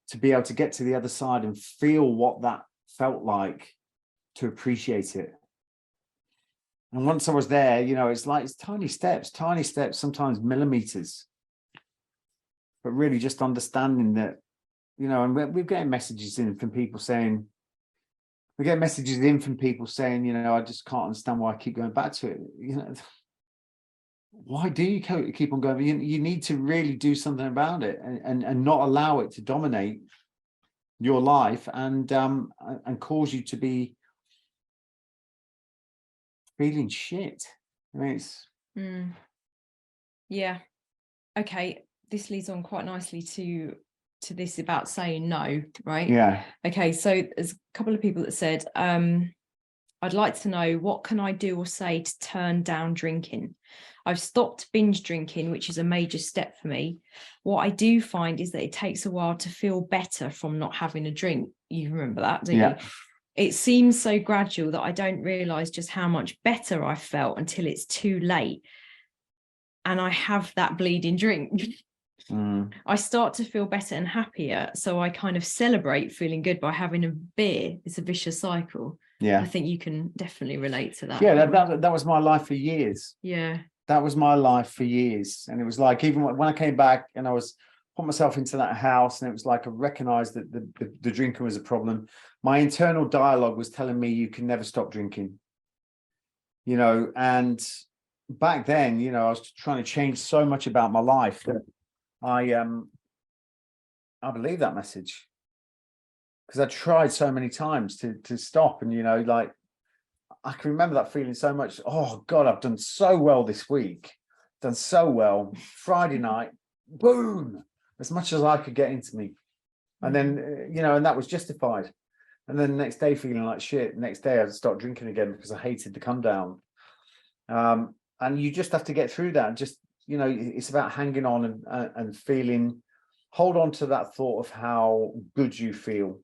to be able to get to the other side and feel what that felt like, to appreciate it. And once I was there, it's tiny steps, sometimes millimeters, but really just understanding that, and we're getting messages in from people saying, I just can't understand why I keep going back to it. Why do you keep on going? You need to really do something about it and not allow it to dominate your life and cause you to be feeling shit. I mean, it's yeah. Okay, this leads on quite nicely to this about saying no, right? Yeah. Okay, so there's a couple of people that said, I'd like to know, what can I do or say to turn down drinking? I've stopped binge drinking, which is a major step for me. What I do find is that it takes a while to feel better from not having a drink. You remember that, don't you? It seems so gradual that I don't realize just how much better I felt until it's too late. And I have that bleeding drink. I start to feel better and happier. So I kind of celebrate feeling good by having a beer. It's a vicious cycle. Yeah. I think you can definitely relate to that. Yeah, that was my life for years. Yeah. That was my life for years. And it was like, even when I came back and I was put myself into that house, and it was like I recognized that the drinking was a problem. My internal dialogue was telling me, you can never stop drinking. And back then, I was trying to change so much about my life that I believe that message, because I tried so many times to stop. And I can remember that feeling so much. Oh God, I've done so well this week, done so well. Friday night, boom, as much as I could get into me. And then, and that was justified. And then the next day feeling like shit. Next day I'd start drinking again because I hated the come down. And you just have to get through that. Just, it's about hanging on and feeling, hold on to that thought of how good you feel.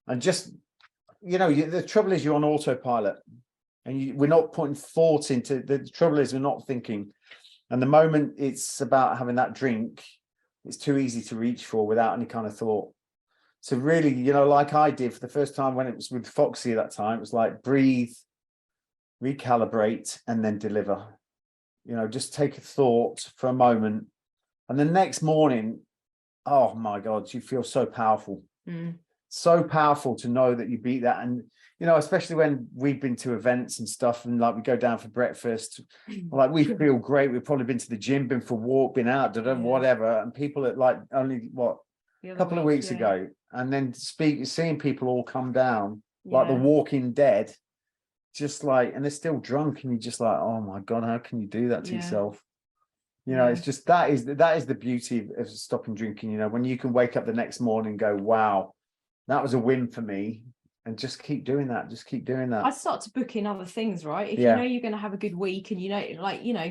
And just, the trouble is you're on autopilot and we're not putting thought into, the trouble is we're not thinking. And the moment it's about having that drink, it's too easy to reach for without any kind of thought. So really, like I did for the first time when it was with Foxy at that time, it was like breathe, recalibrate, and then deliver. Just take a thought for a moment. And the next morning, oh my God, you feel so powerful. So powerful to know that you beat that. And, especially when we've been to events and stuff and like we go down for breakfast, like we feel great. We've probably been to the gym, been for a walk, been out, whatever. And people at like only a couple of weeks ago, and then seeing people all come down like the Walking Dead, just like, and they're still drunk, and you're just like, oh my God, how can you do that to yourself? It's just that is the beauty of stopping drinking. When you can wake up the next morning and go, wow, that was a win for me, and just keep doing that. I start to book in other things, right? If you're going to have a good week, and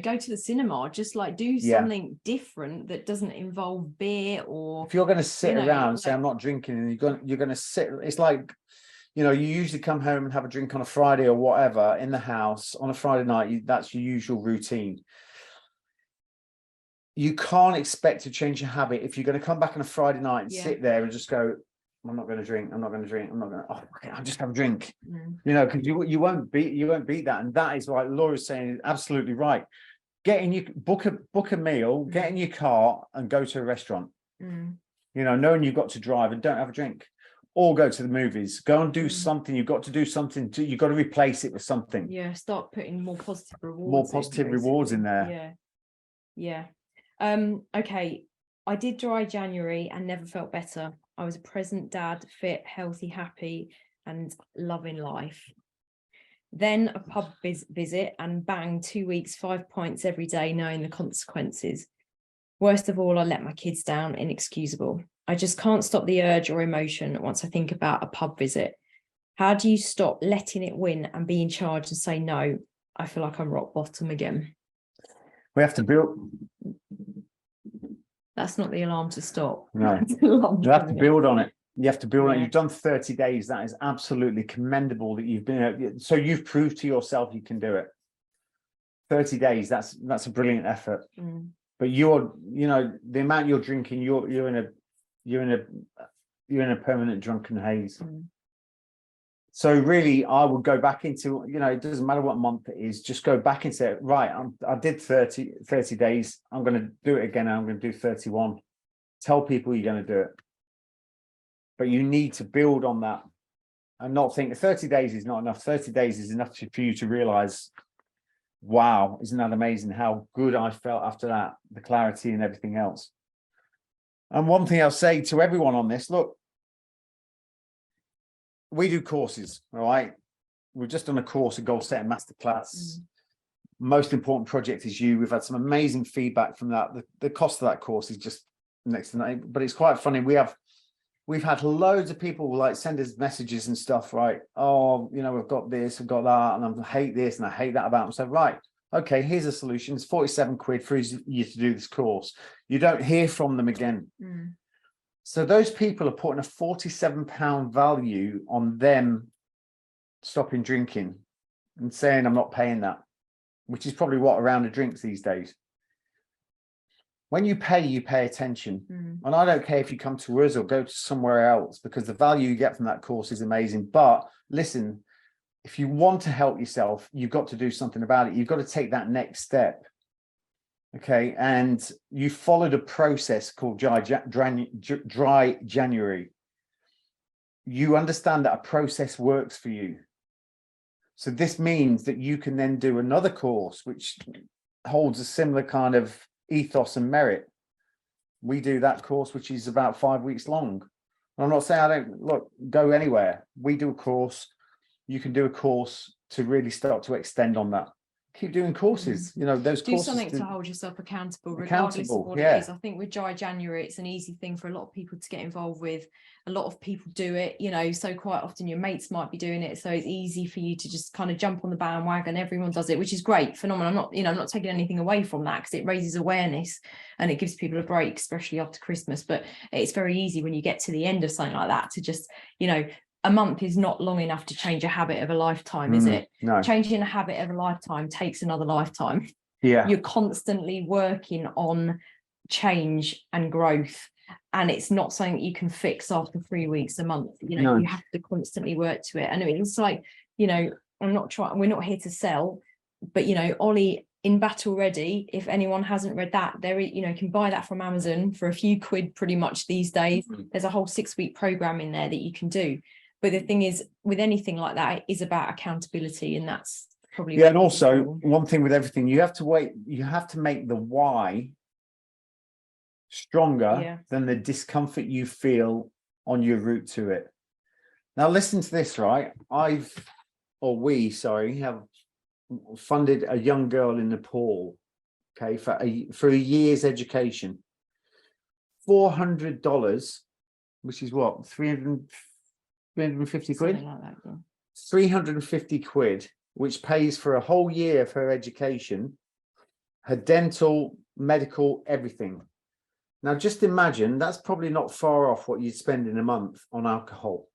go to the cinema, just like do something different that doesn't involve beer. Or if you're going to sit around and say I'm not drinking, and you're going to sit, it's like, you usually come home and have a drink on a Friday or whatever in the house on a Friday night. That's your usual routine. You can't expect to change your habit if you're going to come back on a Friday night and sit there and just go, I'm not going to drink. Oh, okay, I'll just have a drink. Because you won't beat that. And that is what Laura's saying is absolutely right. Book a meal, get in your car and go to a restaurant. Knowing you've got to drive, and don't have a drink. Or go to the movies. Go and do something. You've got to do something. You've got to replace it with something. Yeah, start putting more positive rewards. In there. Yeah. Okay. I did dry January and never felt better. I was a present dad, fit, healthy, happy, and loving life. Then a pub visit and bang, 2 weeks, 5 pints every day, knowing the consequences. Worst of all, I let my kids down, inexcusable. I just can't stop the urge or emotion once I think about a pub visit. How do you stop letting it win and be in charge and say no? I feel like I'm rock bottom again. We have to build. That's not the alarm to stop. No, you have to build on it. You have to build on it. You've done 30 days. That is absolutely commendable that you've been. So you've proved to yourself you can do it. 30 days. That's a brilliant effort. But you're, the amount you're drinking, you're in a permanent drunken haze. So really, I would go back into, it doesn't matter what month it is, just go back and say, right, I did 30 days. I'm going to do it again. And I'm going to do 31. Tell people you're going to do it. But you need to build on that and not think 30 days is not enough. 30 days is enough for you to realize, wow, isn't that amazing how good I felt after that, the clarity and everything else. And one thing I'll say to everyone on this, look, we do courses, all right? We've just done a course, a goal setting masterclass. Most important project is you. We've had some amazing feedback from that. The cost of that course is just next to nothing, but it's quite funny. We've had loads of people like send us messages and stuff, right? Oh, we've got this, we've got that, and I hate this and I hate that about them. So, right, okay, here's a solution. It's 47 quid for you to do this course. You don't hear from them again. So those people are putting a £47 value on them stopping drinking and saying, I'm not paying that, which is probably what a round of drinks these days. When you pay attention. And I don't care if you come to us or go to somewhere else, because the value you get from that course is amazing. But listen, if you want to help yourself, you've got to do something about it. You've got to take that next step. Okay. And you followed a process called dry January. You understand that a process works for you. So this means that you can then do another course, which holds a similar kind of ethos and merit. We do that course, which is about 5 weeks long. And I'm not saying I don't go anywhere. We do a course. You can do a course to really start to extend on that. keep doing courses. You know, those do courses something to hold yourself accountable, regardless of accountable, what yeah. it is. I think with Dry January, it's an easy thing for a lot of people to get involved with. A lot of people do it, you know, so quite often your mates might be doing it, so it's easy for you to just kind of jump on the bandwagon. Everyone does it, which is great, phenomenal. I'm not taking anything away from that, because it raises awareness and it gives people a break, especially after Christmas. But it's very easy when you get to the end of something like that to just, you know, a month is not long enough to change a habit of a lifetime, is it? No. Changing a habit of a lifetime takes another lifetime. Yeah. You're constantly working on change and growth, and it's not something you can fix after 3 weeks, a month. You know, you have to constantly work to it. And it's like, you know, we're not here to sell, but, you know, Ollie in Battle Ready, if anyone hasn't read that, there, you know, you can buy that from Amazon for a few quid pretty much these days. There's a whole 6-week program in there that you can do. But the thing is, with anything like that, it is about accountability, and that's probably and also one thing with everything, you have to make the why stronger than the discomfort you feel on your route to it. Now listen to this, right? We have funded a young girl in Nepal, okay, for a year's education. $400, which is what, 350 quid? Something like that, yeah. 350 quid, which pays for a whole year of her education, her dental, medical, everything. Now, just imagine, that's probably not far off what you'd spend in a month on alcohol,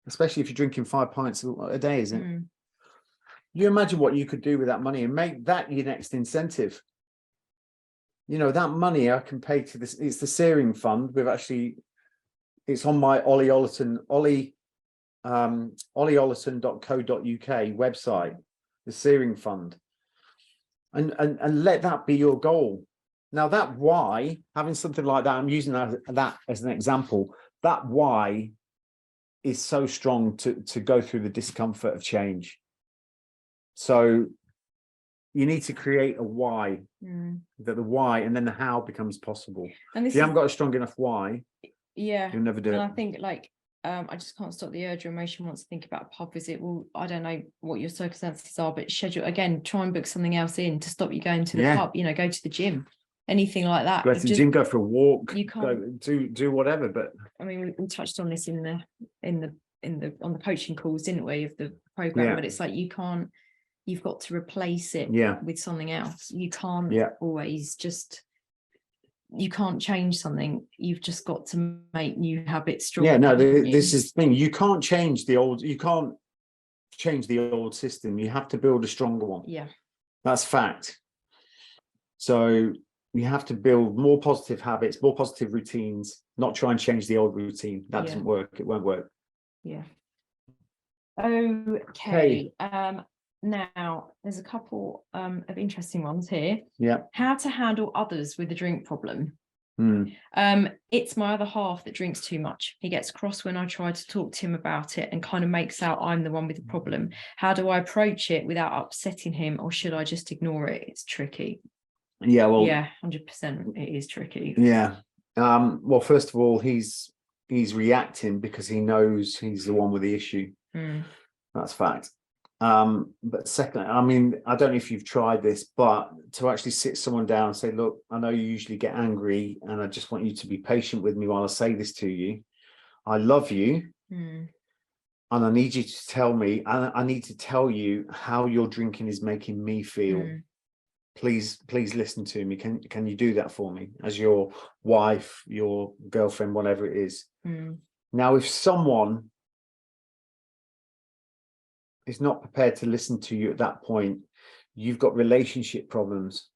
especially if you're drinking 5 pints a day, isn't it? You imagine what you could do with that money and make that your next incentive. You know, that money I can pay to this. It's the Searing Fund. It's on my Ollie Ollerton, ollieollerton.co.uk website, the Searing Fund. And let that be your goal. Now that why, having something like that, I'm using that as an example, that why is so strong to go through the discomfort of change. So you need to create a why, that the why and then the how becomes possible. And if you haven't got a strong enough why, you'll never do it. And I think, like, I just can't stop the urge or emotion wants to think about a pub visit. Well, I don't know what your circumstances are, but schedule, again, try and book something else in to stop you going to the pub, you know, go to the gym, anything like that. Go to the gym, go for a walk, you can't do whatever. But I mean, we touched on this on the coaching calls, didn't we, of the program? But it's like, you've got to replace it with something else. You can't always just, you can't change something. You've just got to make new habits stronger. This is the thing. You can't change the old system. You have to build a stronger one. That's fact. So you have to build more positive habits, more positive routines, not try and change the old routine. That doesn't work. It won't work. Okay. Now there's a couple of interesting ones here. How to handle others with a drink problem. It's my other half that drinks too much. He gets cross when I try to talk to him about it and kind of makes out I'm the one with the problem. How do I approach it without upsetting him, or should I just ignore it? It's tricky. 100% it is tricky. Well, first of all, he's reacting because he knows he's the one with the issue. That's fact. But second, I mean, I don't know if you've tried this, but to actually sit someone down and say, look, I know you usually get angry and I just want you to be patient with me while I say this to you. I love you. And I need you to tell me, I need to tell you how your drinking is making me feel. Please listen to me. Can you do that for me as your wife, your girlfriend, whatever it is? Now, if someone is not prepared to listen to you at that point, you've got relationship problems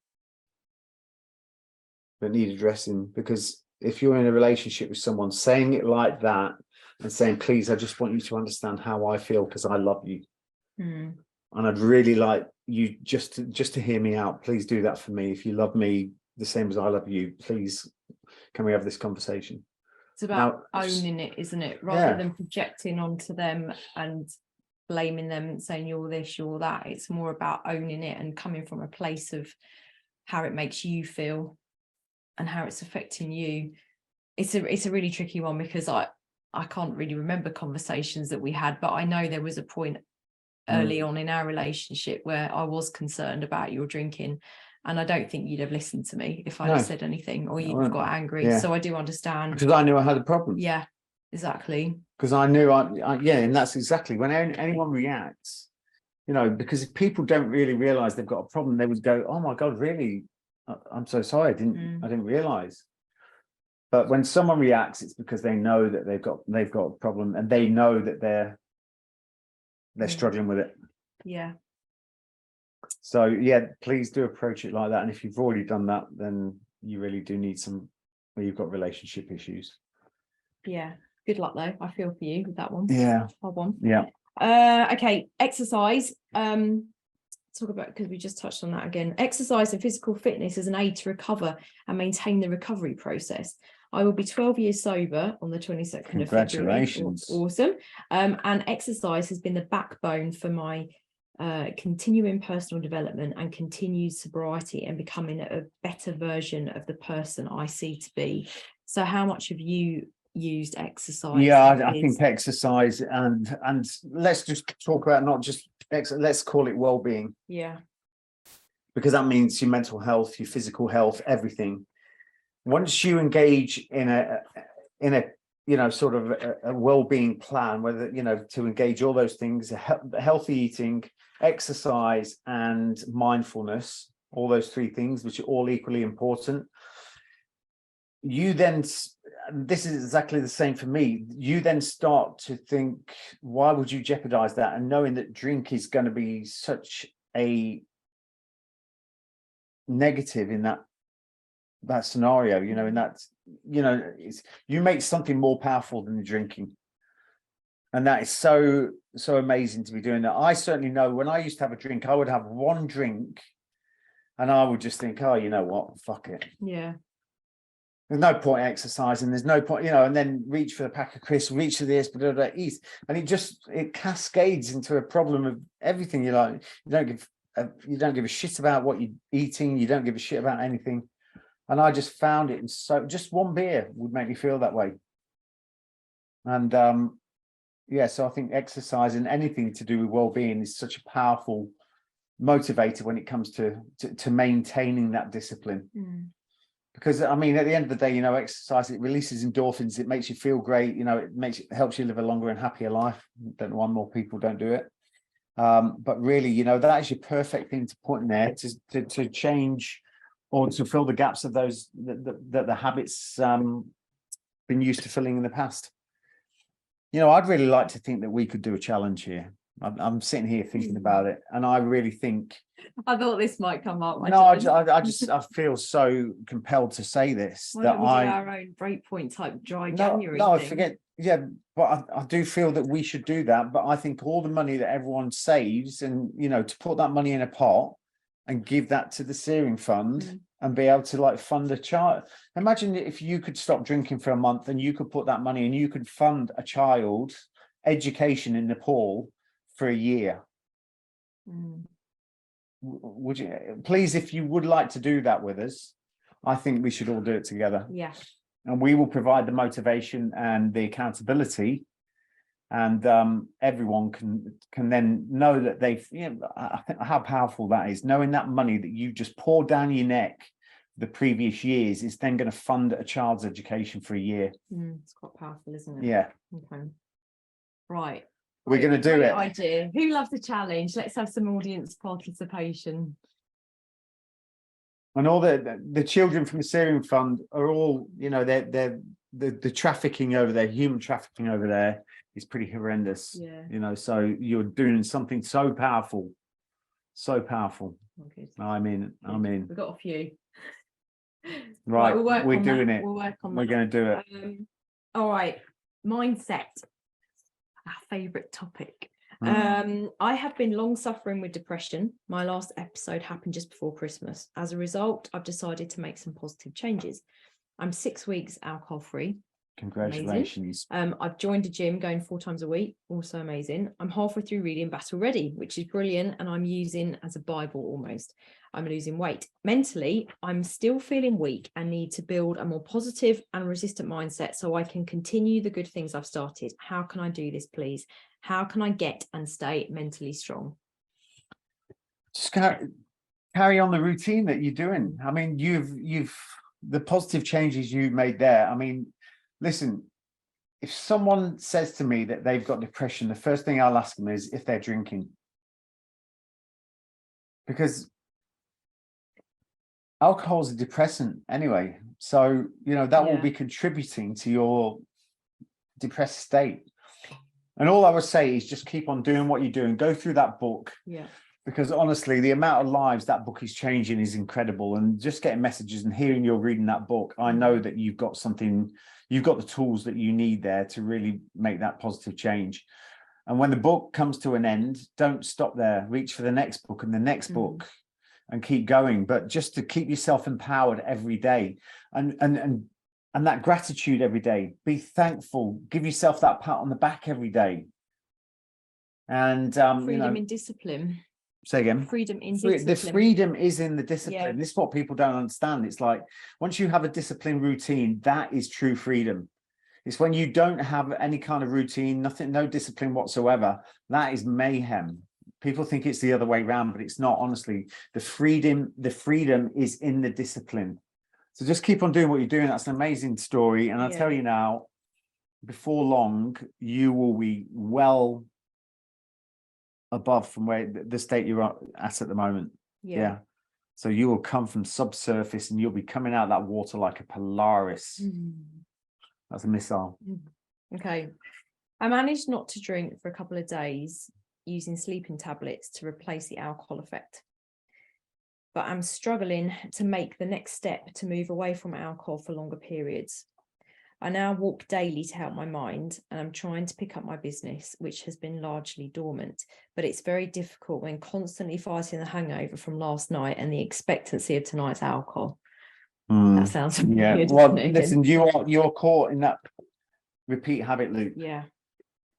that need addressing. Because if you're in a relationship with someone, saying it like that and saying, please, I just want you to understand how I feel because I love you. And I'd really like you just to hear me out. Please do that for me. If you love me the same as I love you, please, can we have this conversation? It's about owning it, isn't it? Rather than projecting onto them and blaming them and saying you're this, you're that. It's more about owning it and coming from a place of how it makes you feel and how it's affecting you. It's a really tricky one, because I can't really remember conversations that we had, but I know there was a point early on in our relationship where I was concerned about your drinking, and I don't think you'd have listened to me if I'd have said anything, or you'd have got angry. Yeah. So I do understand. Because I knew I had a problem. Yeah, exactly. Because I knew and that's exactly when anyone reacts, you know, because if people don't really realize they've got a problem, they would go, oh my God, really? I'm so sorry. I didn't realize. But when someone reacts, it's because they know that they've got a problem, and they know that they're struggling with it. Yeah. So yeah, please do approach it like that. And if you've already done that, then you really do need you've got relationship issues. Yeah. Good luck though. I feel for you with that one. Yeah. Hard one. Yeah. Okay. Exercise. Talk about, because we just touched on that again. Exercise and physical fitness is an aid to recover and maintain the recovery process. I will be 12 years sober on the 22nd of February. Congratulations. Awesome. And exercise has been the backbone for my continuing personal development and continued sobriety and becoming a better version of the person I see to be. So how much have you used exercise? Yeah, I think exercise and let's just talk about not just let's call it well-being. Yeah. Because that means your mental health, your physical health, everything. Once you engage in a you know, sort of a well-being plan, whether, you know, to engage all those things, healthy eating, exercise, and mindfulness, all those three things, which are all equally important. You then, this is exactly the same for me, you then start to think, why would you jeopardize that? And knowing that drink is going to be such a negative in that scenario, you know, in that, you know, you make something more powerful than the drinking. And that is so amazing to be doing that. I certainly know when I used to have a drink, I would have one drink and I would just think, oh, you know what, fuck it. Yeah. There's no point exercising. There's no point, you know, and then reach for the pack of crisps, reach for this, but eat. And it cascades into a problem of everything. You like, you don't give a shit about what you're eating. You don't give a shit about anything. And I just found it, so just one beer would make me feel that way. And yeah, so I think exercise and anything to do with well-being is such a powerful motivator when it comes to maintaining that discipline. Because I mean, at the end of the day, you know, exercise, it releases endorphins, it makes you feel great, you know, it helps you live a longer and happier life. Don't know why more people don't do it. But really, you know, that is your perfect thing to put in there to change or to fill the gaps of those that the habits been used to filling in the past. You know, I'd really like to think that we could do a challenge here. I'm sitting here thinking about it, and I really think. I thought this might come up. I feel so compelled to say this. Why don't we do our own BreakPoint type dry January thing? I forget. Yeah, but I do feel that we should do that. But I think all the money that everyone saves, and you know, to put that money in a pot and give that to the Searing Fund and be able to like fund a child. Imagine if you could stop drinking for a month and you could put that money and you could fund a child's education in Nepal for a year. Would you please, if you would like to do that with us, I think we should all do it together. Yeah. And we will provide the motivation and the accountability, and everyone can then know that they've, you know, how powerful that is, knowing that money that you just poured down your neck the previous years is then going to fund a child's education for a year. It's quite powerful, isn't it? Yeah. Okay. Right. We're going to do it. Idea. Who loves a challenge? Let's have some audience participation. And all the children from the Searing Fund are all, you know, the trafficking over there, human trafficking over there is pretty horrendous. Yeah. You know, so you're doing something so powerful. So powerful. Okay. I mean, we've got a few. Right, we're doing it. We'll work on We're going to do it. All right. Mindset. Our favorite topic. I have been long suffering with depression. My last episode happened just before Christmas. As a result, I've decided to make some positive changes. I'm 6 weeks alcohol free. Congratulations. I've joined a gym, going 4 times a week, also amazing. I'm halfway through reading Battle Ready, which is brilliant, and I'm using as a Bible almost. I'm losing weight. Mentally, I'm still feeling weak and need to build a more positive and resistant mindset so I can continue the good things I've started. How can I do this, please? How can I get and stay mentally strong? Just carry on the routine that you're doing. I mean, you've the positive changes you made there. I mean, listen, if someone says to me that they've got depression, the first thing I'll ask them is if they're drinking. Because alcohol is a depressant anyway. So, you know, that will be contributing to your depressed state. And all I would say is just keep on doing what you're doing. Go through that book. Yeah. Because honestly, the amount of lives that book is changing is incredible. And just getting messages and hearing you're reading that book, I know that you've got something, you've got the tools that you need there to really make that positive change. And when the book comes to an end, don't stop there. Reach for the next book and the next book and keep going. But just to keep yourself empowered every day and that gratitude every day. Be thankful. Give yourself that pat on the back every day. And freedom in discipline. Say again. Freedom in discipline. The freedom is in the discipline. Yeah. This is what people don't understand. It's like once you have a disciplined routine, that is true freedom. It's when you don't have any kind of routine, nothing, no discipline whatsoever. That is mayhem. People think it's the other way around, but it's not. Honestly, the freedom is in the discipline. So just keep on doing what you're doing. That's an amazing story. And I'll tell you now, before long, you will be well above from where the state you're at the moment. Yeah. So you will come from subsurface and you'll be coming out of that water like a Polaris. That's a missile. Okay. I managed not to drink for a couple of days using sleeping tablets to replace the alcohol effect. But I'm struggling to make the next step to move away from alcohol for longer periods. I now walk daily to help my mind, and I'm trying to pick up my business, which has been largely dormant. But it's very difficult when constantly fighting the hangover from last night and the expectancy of tonight's alcohol. That sounds weird. Well, listen, you're caught in that repeat habit loop. Yeah.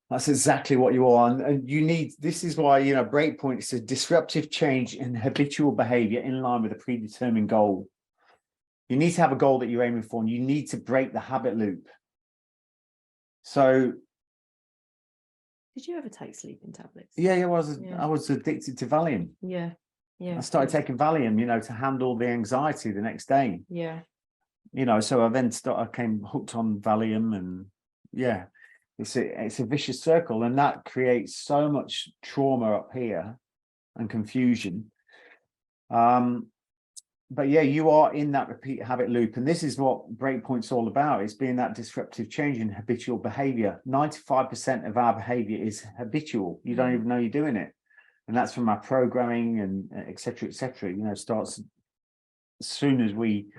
That's exactly what you are. And you need, this is why, you know, BreakPoint is a disruptive change in habitual behavior in line with a predetermined goal. You need to have a goal that you're aiming for, and you need to break the habit loop. So, did you ever take sleeping tablets? Yeah, I was addicted to Valium. Yeah. I started taking Valium, you know, to handle the anxiety the next day. Yeah. You know, so I came hooked on Valium, and it's a vicious circle, and that creates so much trauma up here and confusion. But yeah, you are in that repeat habit loop. And this is what BreakPoint's all about. It's being that disruptive change in habitual behavior. 95% of our behavior is habitual. You don't even know you're doing it. And that's from our programming and et cetera, you know, starts as soon as we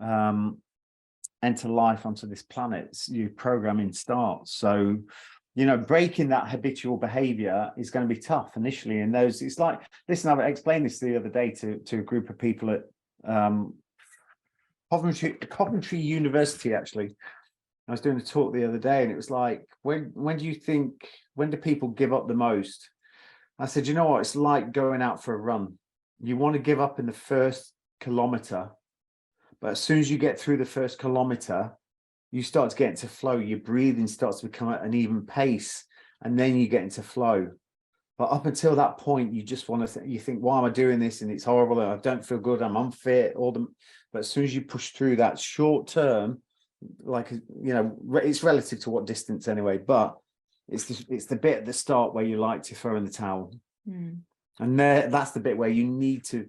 enter life onto this planet, your programming starts. So, you know, breaking that habitual behavior is going to be tough initially. And it's like, listen, I explained this the other day to a group of people at Coventry University, actually. I was doing a talk the other day, and it was like, when do people give up the most? I said, you know what, it's like going out for a run. You want to give up in the first kilometer, but as soon as you get through the first kilometer, you start to get into flow. Your breathing starts to become at an even pace, and then you get into flow. But up until that point, you just want to you think, why am I doing this? And it's horrible. I don't feel good. I'm unfit. But as soon as you push through that short term, like, you know, it's relative to what distance anyway, but it's the bit at the start where you like to throw in the towel. And that's the bit where you need to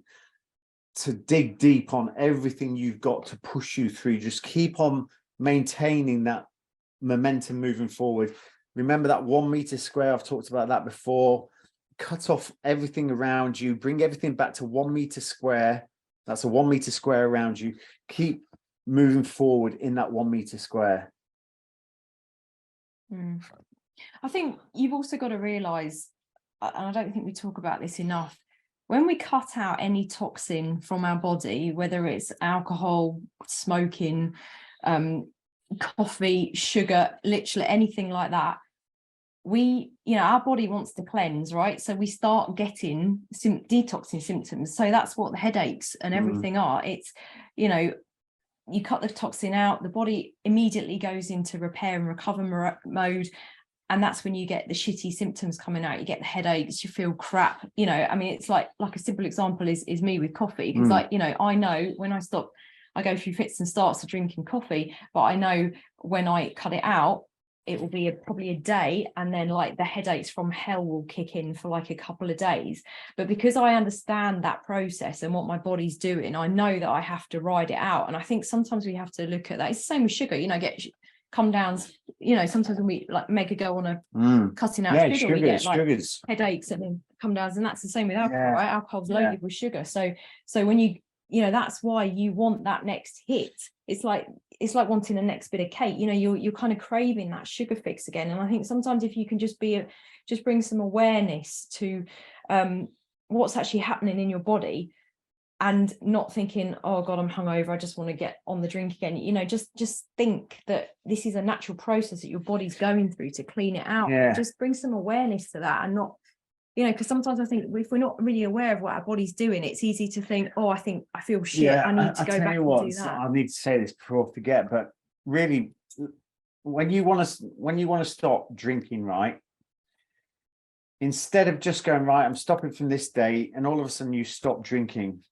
dig deep on everything you've got to push you through. Just keep on maintaining that momentum moving forward. Remember that 1 meter square. I've talked about that before. Cut off everything around you, bring everything back to 1 meter square. That's a 1 meter square around you. Keep moving forward in that 1 meter square. I think you've also got to realize, and I don't think we talk about this enough, when we cut out any toxin from our body, whether it's alcohol, smoking, coffee, sugar, literally anything like that, our body wants to cleanse, right? So we start getting detoxing symptoms. So that's what the headaches and everything are. It's, you cut the toxin out, the body immediately goes into repair and recover mode. And that's when you get the shitty symptoms coming out. You get the headaches, you feel crap. It's like a simple example is me with coffee. Because I know when I stop, I go through fits and starts of drinking coffee, but I know when I cut it out, it will be probably a day, and then like the headaches from hell will kick in for like a couple of days. But because I understand that process and what my body's doing, I know that I have to ride it out. And I think sometimes we have to look at that. It's the same with sugar, get come downs, sometimes when we like make a go on a cutting out sugar, we get like headaches and then come downs. And that's the same with alcohol, right? Alcohol's loaded with sugar. So when that's why you want that next hit. It's like wanting the next bit of cake. You're kind of craving that sugar fix again. And I think sometimes if you can just bring some awareness to what's actually happening in your body, and not thinking, oh God, I'm hungover, I just want to get on the drink again. Just think that this is a natural process that your body's going through to clean it out. Just bring some awareness to that, and not, because sometimes I think if we're not really aware of what our body's doing, it's easy to think, oh, I feel shit. I need to go back and do that. I need to say this before I forget, but really, when you want to stop drinking, right? Instead of just going, right, I'm stopping from this day, and all of a sudden you stop drinking.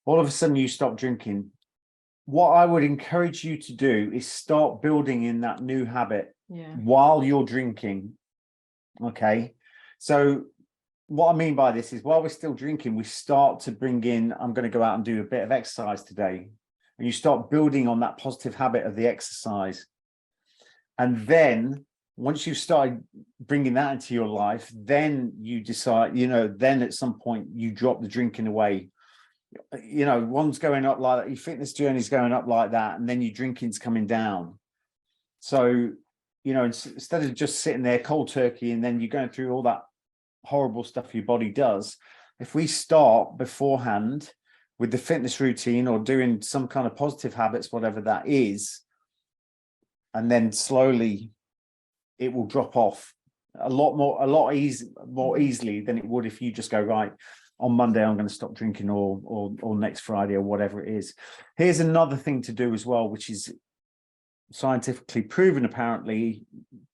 All of a sudden you stop drinking. What I would encourage you to do is start building in that new habit while you're drinking. Okay, so what I mean by this is, while we're still drinking, we start to bring in, I'm going to go out and do a bit of exercise today, and you start building on that positive habit of the exercise. And then once you've started bringing that into your life, then you decide, then at some point you drop the drinking away. One's going up like that, your fitness journey's going up like that, and then your drinking's coming down. So instead of just sitting there cold turkey and then you're going through all that horrible stuff your body does, if we start beforehand with the fitness routine or doing some kind of positive habits, whatever that is, and then slowly it will drop off a lot more easily than it would if you just go, right, on Monday I'm going to stop drinking, or next Friday, or whatever it is. Here's another thing to do as well, which is scientifically proven, apparently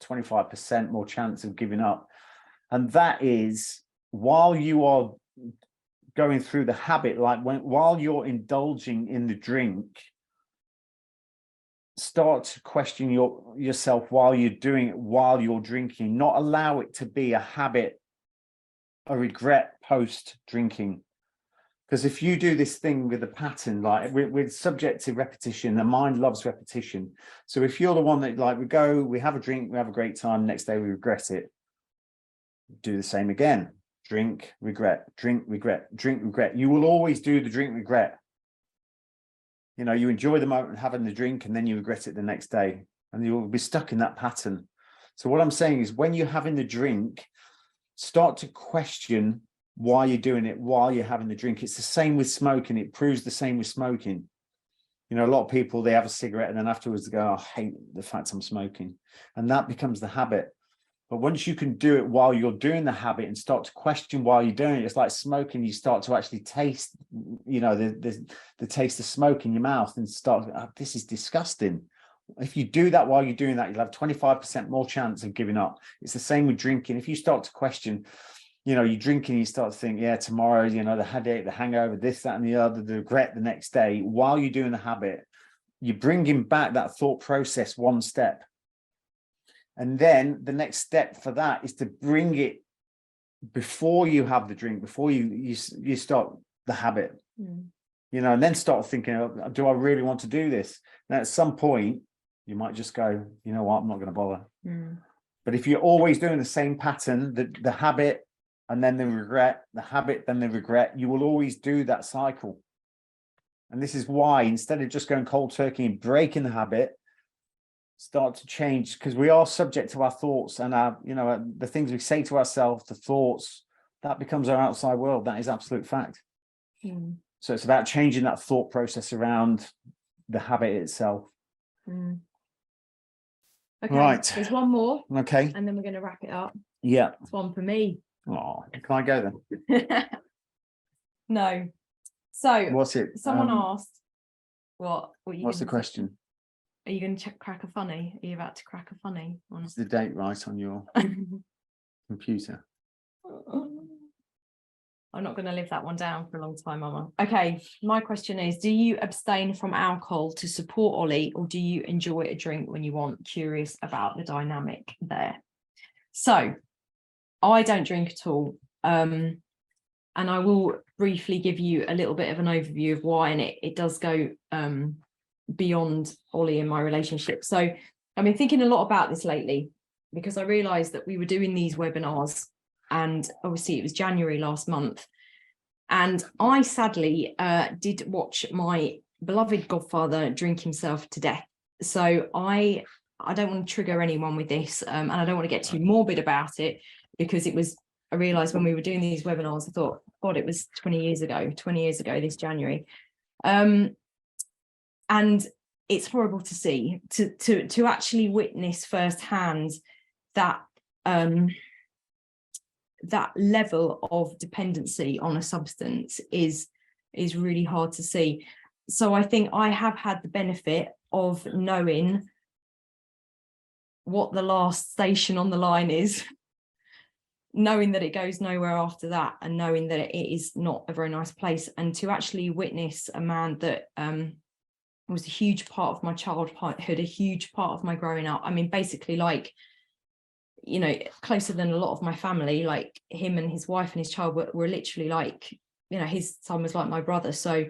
25% more chance of giving up. And that is, while you are going through the habit, like while you're indulging in the drink, start to question yourself while you're doing it, while you're drinking. Not allow it to be a habit, a regret post drinking. Because if you do this thing with a pattern, like we're subject to repetition, the mind loves repetition. So if you're the one that, like, we have a drink, we have a great time, next day we regret it, do the same again. Drink, regret, drink, regret, drink, regret. You will always do the drink, regret. You enjoy the moment of having the drink, and then you regret it the next day, and you'll be stuck in that pattern. So what I'm saying is, when you're having the drink, start to question why you're doing it while you're having the drink. It's the same with smoking. It proves the same with smoking. A lot of people, they have a cigarette and then afterwards they go, oh, I hate the fact I'm smoking. And that becomes the habit. But once you can do it while you're doing the habit and start to question while you're doing it, it's like smoking. You start to actually taste, the taste of smoke in your mouth, and start, oh, this is disgusting. If you do that while you're doing that, you'll have 25% more chance of giving up. It's the same with drinking. If you start to question, you're drinking, you start to think, tomorrow, the headache, the hangover, this, that, and the other, the regret the next day. While you're doing the habit, you're bringing back that thought process one step. And then the next step for that is to bring it before you have the drink, before you start the habit, and then start thinking, oh, do I really want to do this? And at some point, you might just go, you know what, I'm not going to bother. But if you're always doing the same pattern, the habit, and then the regret, the habit, then the regret, you will always do that cycle. And this is why, instead of just going cold turkey and breaking the habit, start to change, because we are subject to our thoughts and our, the things we say to ourselves, the thoughts, that becomes our outside world. That is absolute fact. So it's about changing that thought process around the habit itself. Okay, Right. there's one more, Okay. and then we're going to wrap it up. Yeah. It's one for me. Oh, can I go then? No. So What's it? someone asked, what's the question? Are you going to crack a funny? Are you about to crack a funny? Is the date right on your computer? I'm not going to live that one down for a long time, Mama. Okay, my question is, do you abstain from alcohol to support Ollie, or do you enjoy a drink when you want? Curious about the dynamic there. So I don't drink at all. And I will briefly give you a little bit of an overview of why, and it does go beyond Ollie and my relationship. So I've been thinking a lot about this lately, because I realized that we were doing these webinars, and obviously it was January last month, and I sadly did watch my beloved godfather drink himself to death. So I don't want to trigger anyone with this, and I don't want to get too morbid about it, because I realized when we were doing these webinars, I thought, God, it was 20 years ago this January. And it's horrible to see, to actually witness firsthand that that level of dependency on a substance is really hard to see. So I think I have had the benefit of knowing what the last station on the line is, knowing that it goes nowhere after that, and knowing that it is not a very nice place, and to actually witness a man that was a huge part of my childhood, a huge part of my growing up. I mean, basically, like, you know, closer than a lot of my family. Like, him and his wife and his child were literally like, you know, his son was like my brother, so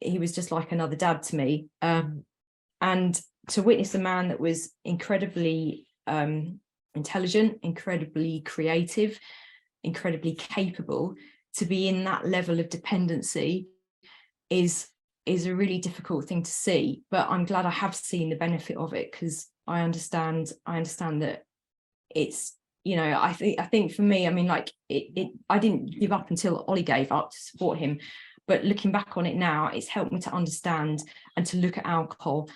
he was just like another dad to me. And to witness a man that was incredibly intelligent, incredibly creative, incredibly capable, to be in that level of dependency is a really difficult thing to see. But I'm glad I have seen the benefit of it, because I understand that it's, you know, I think for me, I mean, like, I didn't give up until Ollie gave up to support him, but looking back on it now, it's helped me to understand and to look at alcohol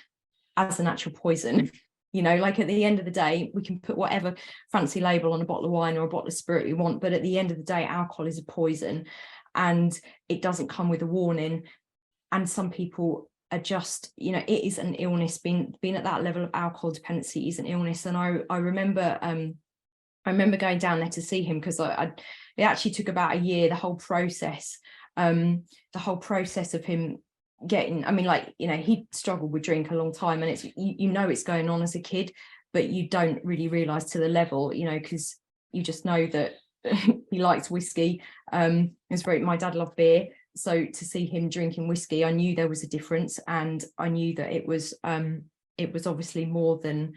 as a natural poison. You know, like, at the end of the day, we can put whatever fancy label on a bottle of wine or a bottle of spirit we want, but at the end of the day, alcohol is a poison, and it doesn't come with a warning. And some people are just, you know, it is an illness. Being at that level of alcohol dependency is an illness. And I remember going down there to see him, because it actually took about a year, the whole process of him getting, I mean, like, you know, he struggled with drink a long time, and it's, you know, it's going on as a kid, but you don't really realize to the level, you know, because you just know that he likes whiskey. My dad loved beer, so to see him drinking whiskey, I knew there was a difference, and I knew that it was obviously more than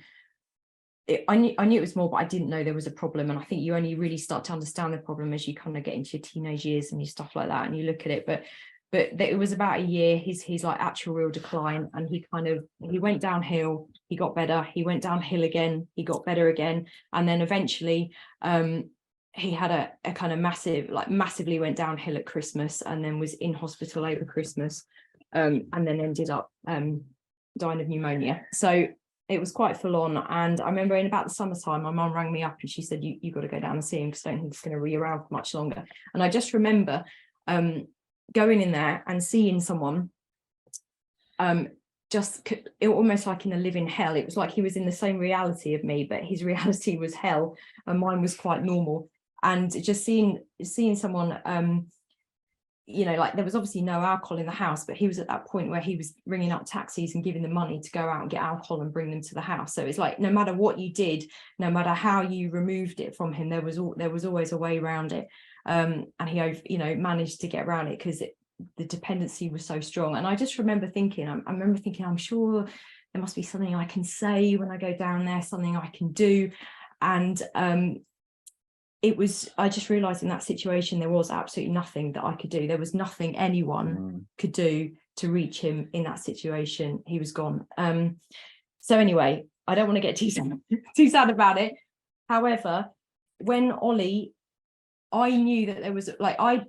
I knew it was more, but I didn't know there was a problem. And I think you only really start to understand the problem as you kind of get into your teenage years and your stuff like that, and you look at it. But it was about a year, his like actual real decline, and he went downhill, he got better, he went downhill again, he got better again, and then eventually he had a kind of massively went downhill at Christmas, and then was in hospital over Christmas, and then ended up dying of pneumonia. So it was quite full on. And I remember in about the summertime, my mum rang me up and she said, you got to go down and see him, because I don't think he's going to be around for much longer. And I just remember going in there and seeing someone almost like in a living hell. It was like he was in the same reality of me, but his reality was hell and mine was quite normal. And just seeing someone, you know, like, there was obviously no alcohol in the house, but he was at that point where he was ringing up taxis and giving them money to go out and get alcohol and bring them to the house. So it's like, no matter what you did, no matter how you removed it from him, there was always a way around it. And he, you know, managed to get around it, because the dependency was so strong. And I just remember thinking, I'm sure there must be something I can say when I go down there, something I can do. And I just realized in that situation, there was absolutely nothing that I could do. There was nothing anyone could do to reach him in that situation. He was gone. So anyway, I don't want to get too sad about it. However, when Ollie, I knew that there was, like, I'd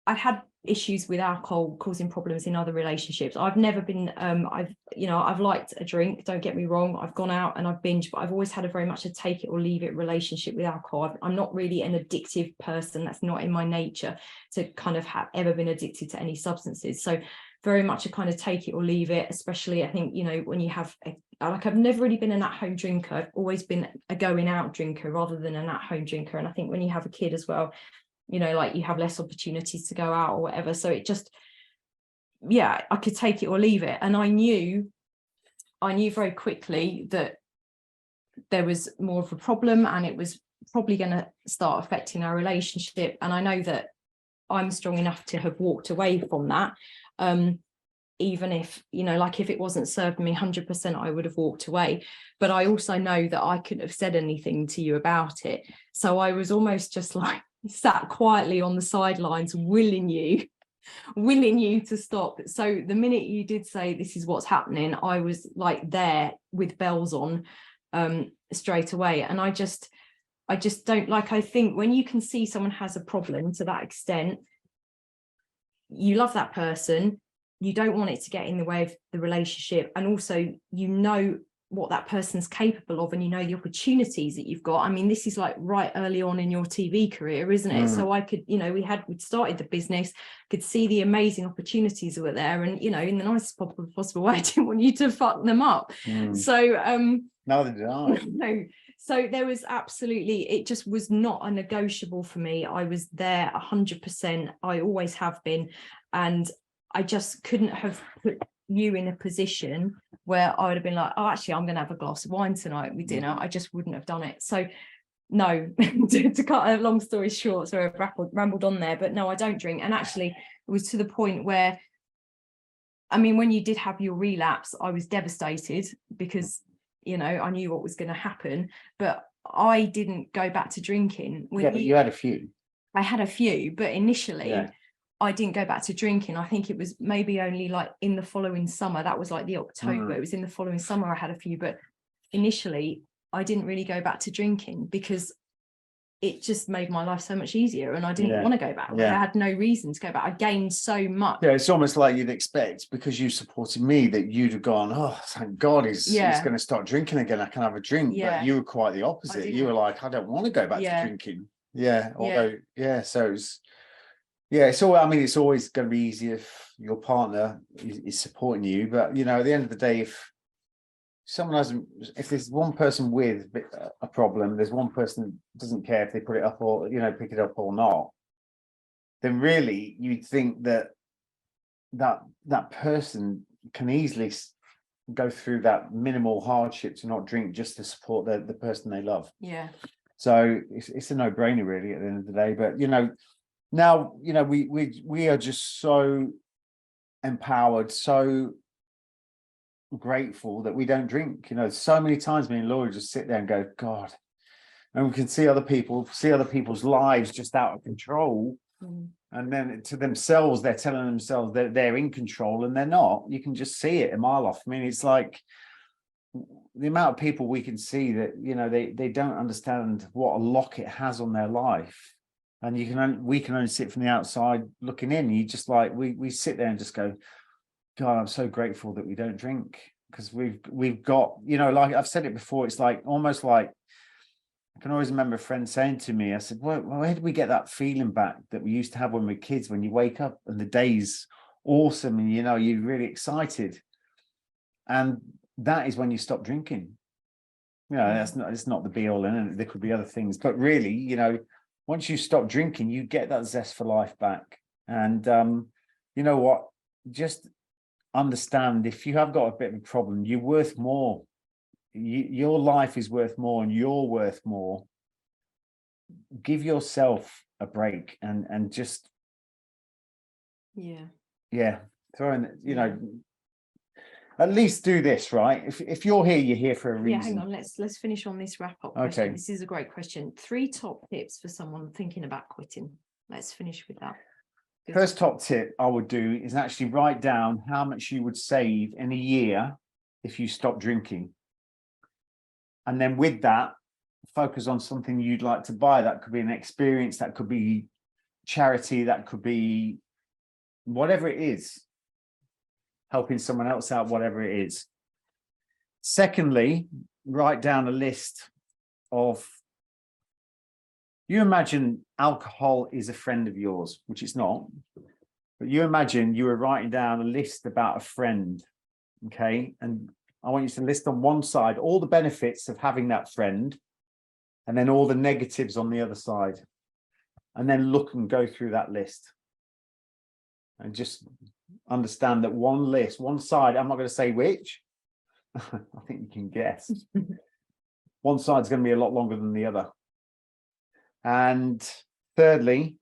had issues with alcohol causing problems in other relationships. I've never been I've liked a drink, don't get me wrong, I've gone out and I've binged, but I've always had a very much a take it or leave it relationship with alcohol. I'm not really an addictive person. That's not in my nature to kind of have ever been addicted to any substances. So very much a kind of take it or leave it, especially I think, you know, when you have I've never really been an at-home drinker. I've always been a going out drinker rather than an at-home drinker. And I think when you have a kid as well, you know, like you have less opportunities to go out or whatever. So it just, yeah, I could take it or leave it. And I knew very quickly that there was more of a problem and it was probably going to start affecting our relationship. And I know that I'm strong enough to have walked away from that. Even if, you know, like if it wasn't served me 100%, I would have walked away. But I also know that I couldn't have said anything to you about it. So I was almost just like sat quietly on the sidelines, willing you to stop. So the minute you did say this is what's happening, I was like there with bells on straight away. And I just don't like, I think when you can see someone has a problem to that extent, you love that person, you don't want it to get in the way of the relationship, and also you know what that person's capable of and you know the opportunities that you've got. I mean, this is like right early on in your TV career, isn't it? So I could, you know, we'd started the business, could see the amazing opportunities that were there, and, you know, in the nicest possible way, I didn't want you to fuck them up. So neither did I. No. So there was absolutely, it just was not a negotiable for me. I was there 100%. I always have been. And I just couldn't have put you in a position where I would have been like, oh, actually, I'm going to have a glass of wine tonight with dinner. I just wouldn't have done it. So no, to cut a long story short, so I've rambled on there, but no, I don't drink. And actually it was to the point where, I mean, when you did have your relapse, I was devastated because, you know, I knew what was going to happen, but I didn't go back to drinking. But you had a few. I had a few, but initially I didn't go back to drinking. I think it was maybe only like in the following summer. That was like the October. It was in the following summer I had a few, but initially I didn't really go back to drinking because it just made my life so much easier and I didn't want to go back. I had no reason to go back. I gained so much. Yeah, it's almost like you'd expect, because you supported me, that you'd have gone, oh, thank God he's going to start drinking again. I can have a drink. But you were quite the opposite. You were like, I don't want to go back to drinking. Although, so it was, it's all, I mean, it's always going to be easier if your partner is supporting you. But, you know, at the end of the day, if there's one person with a problem, there's one person that doesn't care if they put it up or, you know, pick it up or not, then really you'd think that person can easily go through that minimal hardship to not drink just to support the person they love. So it's a no-brainer really at the end of the day. But, you know, now, you know, we are just so empowered, so grateful that we don't drink. You know, so many times me and Laura just sit there and go, God, and we can see other people's lives just out of control. And then to themselves, they're telling themselves that they're in control and they're not. You can just see it a mile off. I mean, it's like the amount of people we can see that, you know, they don't understand what a lock it has on their life. And we can only sit from the outside looking in. You just like, we sit there and just go, God, I'm so grateful that we don't drink, because we've got, you know, like I've said it before, it's like almost like, I can always remember a friend saying to me, I said, where did we get that feeling back that we used to have when we were kids, when you wake up and the day's awesome and, you know, you're really excited. And that is when you stop drinking. You know, it's not the be all in, and there could be other things, but really, you know, once you stop drinking, you get that zest for life back. And you know what? Just understand, if you have got a bit of a problem, you're worth more. Your life is worth more, and you're worth more. Give yourself a break and just throw in, you know, at least do this, right? If you're here, you're here for a reason. Hang on, let's finish on this wrap up question. Okay. This is a great question. 3 top tips for someone thinking about quitting. Let's finish with that. First top tip I would do is actually write down how much you would save in a year if you stop drinking. And then with that, focus on something you'd like to buy. That could be an experience, that could be charity, that could be whatever it is, helping someone else out, whatever it is. Secondly, write down a list of, you imagine alcohol is a friend of yours, which it's not, but you imagine you were writing down a list about a friend, okay? And I want you to list on one side all the benefits of having that friend, and then all the negatives on the other side. And then look and go through that list. And just understand that one side, I'm not going to say which, I think you can guess. One side's going to be a lot longer than the other. And thirdly,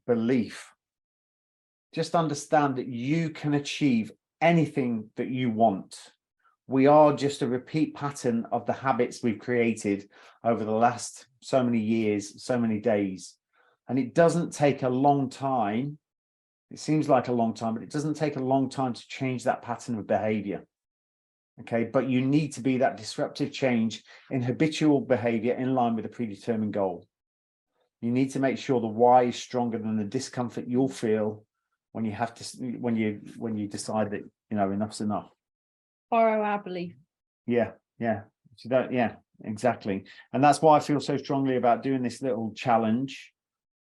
belief. Just understand that you can achieve anything that you want. We are just a repeat pattern of the habits we've created over the last so many years, so many days. And it doesn't take a long time. It seems like a long time, but it doesn't take a long time to change that pattern of behavior. Okay, but you need to be that disruptive change in habitual behavior in line with a predetermined goal. You need to make sure the why is stronger than the discomfort you'll feel when you have to, when you decide that, you know, enough's enough. Borrow our belief. Yeah. So that, yeah, exactly. And that's why I feel so strongly about doing this little challenge.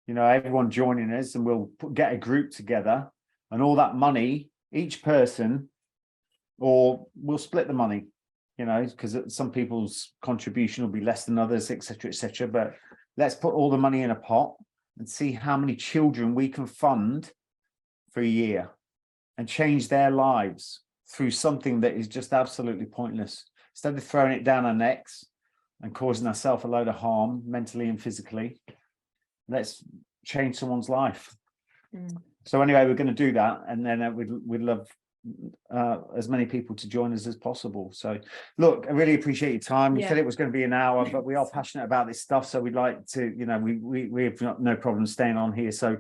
You know, everyone joining us, and we'll get a group together, and all that money, each person, or we'll split the money, you know, because some people's contribution will be less than others, etc., etc. But let's put all the money in a pot and see how many children we can fund for a year and change their lives through something that is just absolutely pointless. Instead of throwing it down our necks and causing ourselves a load of harm mentally and physically, let's change someone's life. So anyway, we're going to do that, and then we'd love as many people to join us as possible. So look, I really appreciate your time. We said it was going to be an hour, but we are passionate about this stuff, so we'd like to, you know, we have no problem staying on here. So,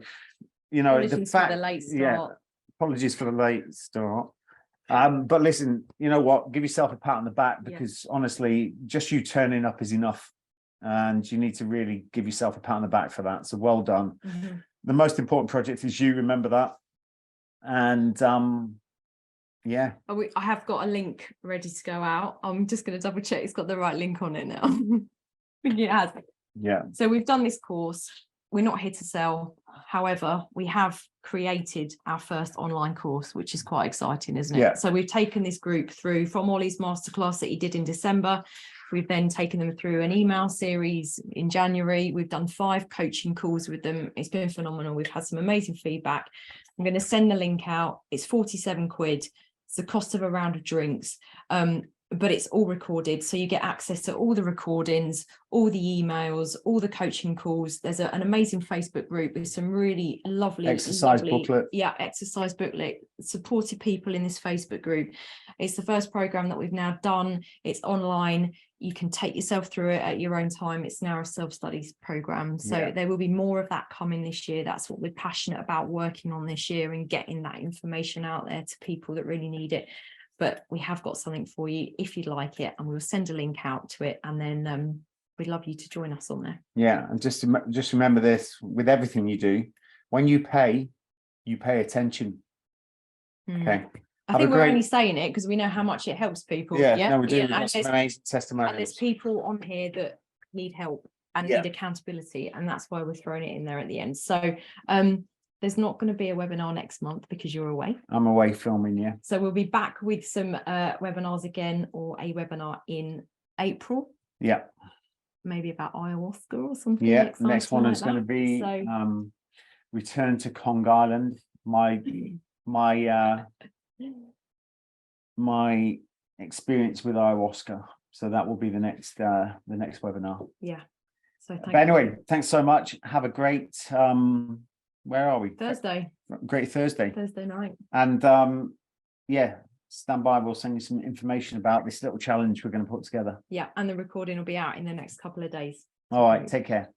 you know, Apologies for the late start. Apologies for the late start. But listen, you know what, give yourself a pat on the back, because honestly, just you turning up is enough, and you need to really give yourself a pat on the back for that. So well done. The most important project is you, remember that. And I have got a link ready to go out. I'm just going to double check it's got the right link on it now. I think it has. Yeah. So we've done this course. We're not here to sell. However, we have created our first online course, which is quite exciting, isn't it? So we've taken this group through from Ollie's masterclass that he did in December. We've then taken them through an email series in January. We've done 5 coaching calls with them. It's been phenomenal. We've had some amazing feedback. I'm going to send the link out. It's 47 quid. It's the cost of a round of drinks. But it's all recorded, so you get access to all the recordings, all the emails, all the coaching calls. There's an amazing Facebook group with some really lovely exercise booklet. Exercise booklet, supported people in this Facebook group. It's the first program that we've now done. It's online. You can take yourself through it at your own time. It's now a self-studies program. So there will be more of that coming this year. That's what we're passionate about working on this year, and getting that information out there to people that really need it. But we have got something for you if you'd like it, and we'll send a link out to it, and then we'd love you to join us on there. Yeah, and just remember this, with everything you do, when you pay attention. Okay. I think we're only saying it because we know how much it helps people. No, we do. We've got some amazing testimonials. And there's people on here that need help and need accountability, and that's why we're throwing it in there at the end. So there's not going to be a webinar next month because you're away. I'm away filming, So we'll be back with some webinars again, or a webinar in April. Maybe about ayahuasca or something. Next one is going to be return to Kong Island. My experience with ayahuasca. So that will be the next webinar. So anyway, thanks so much. Have a great where are we? Thursday. Great Thursday night. And stand by. We'll send you some information about this little challenge we're going to put together. And the recording will be out in the next couple of days. All right, take care.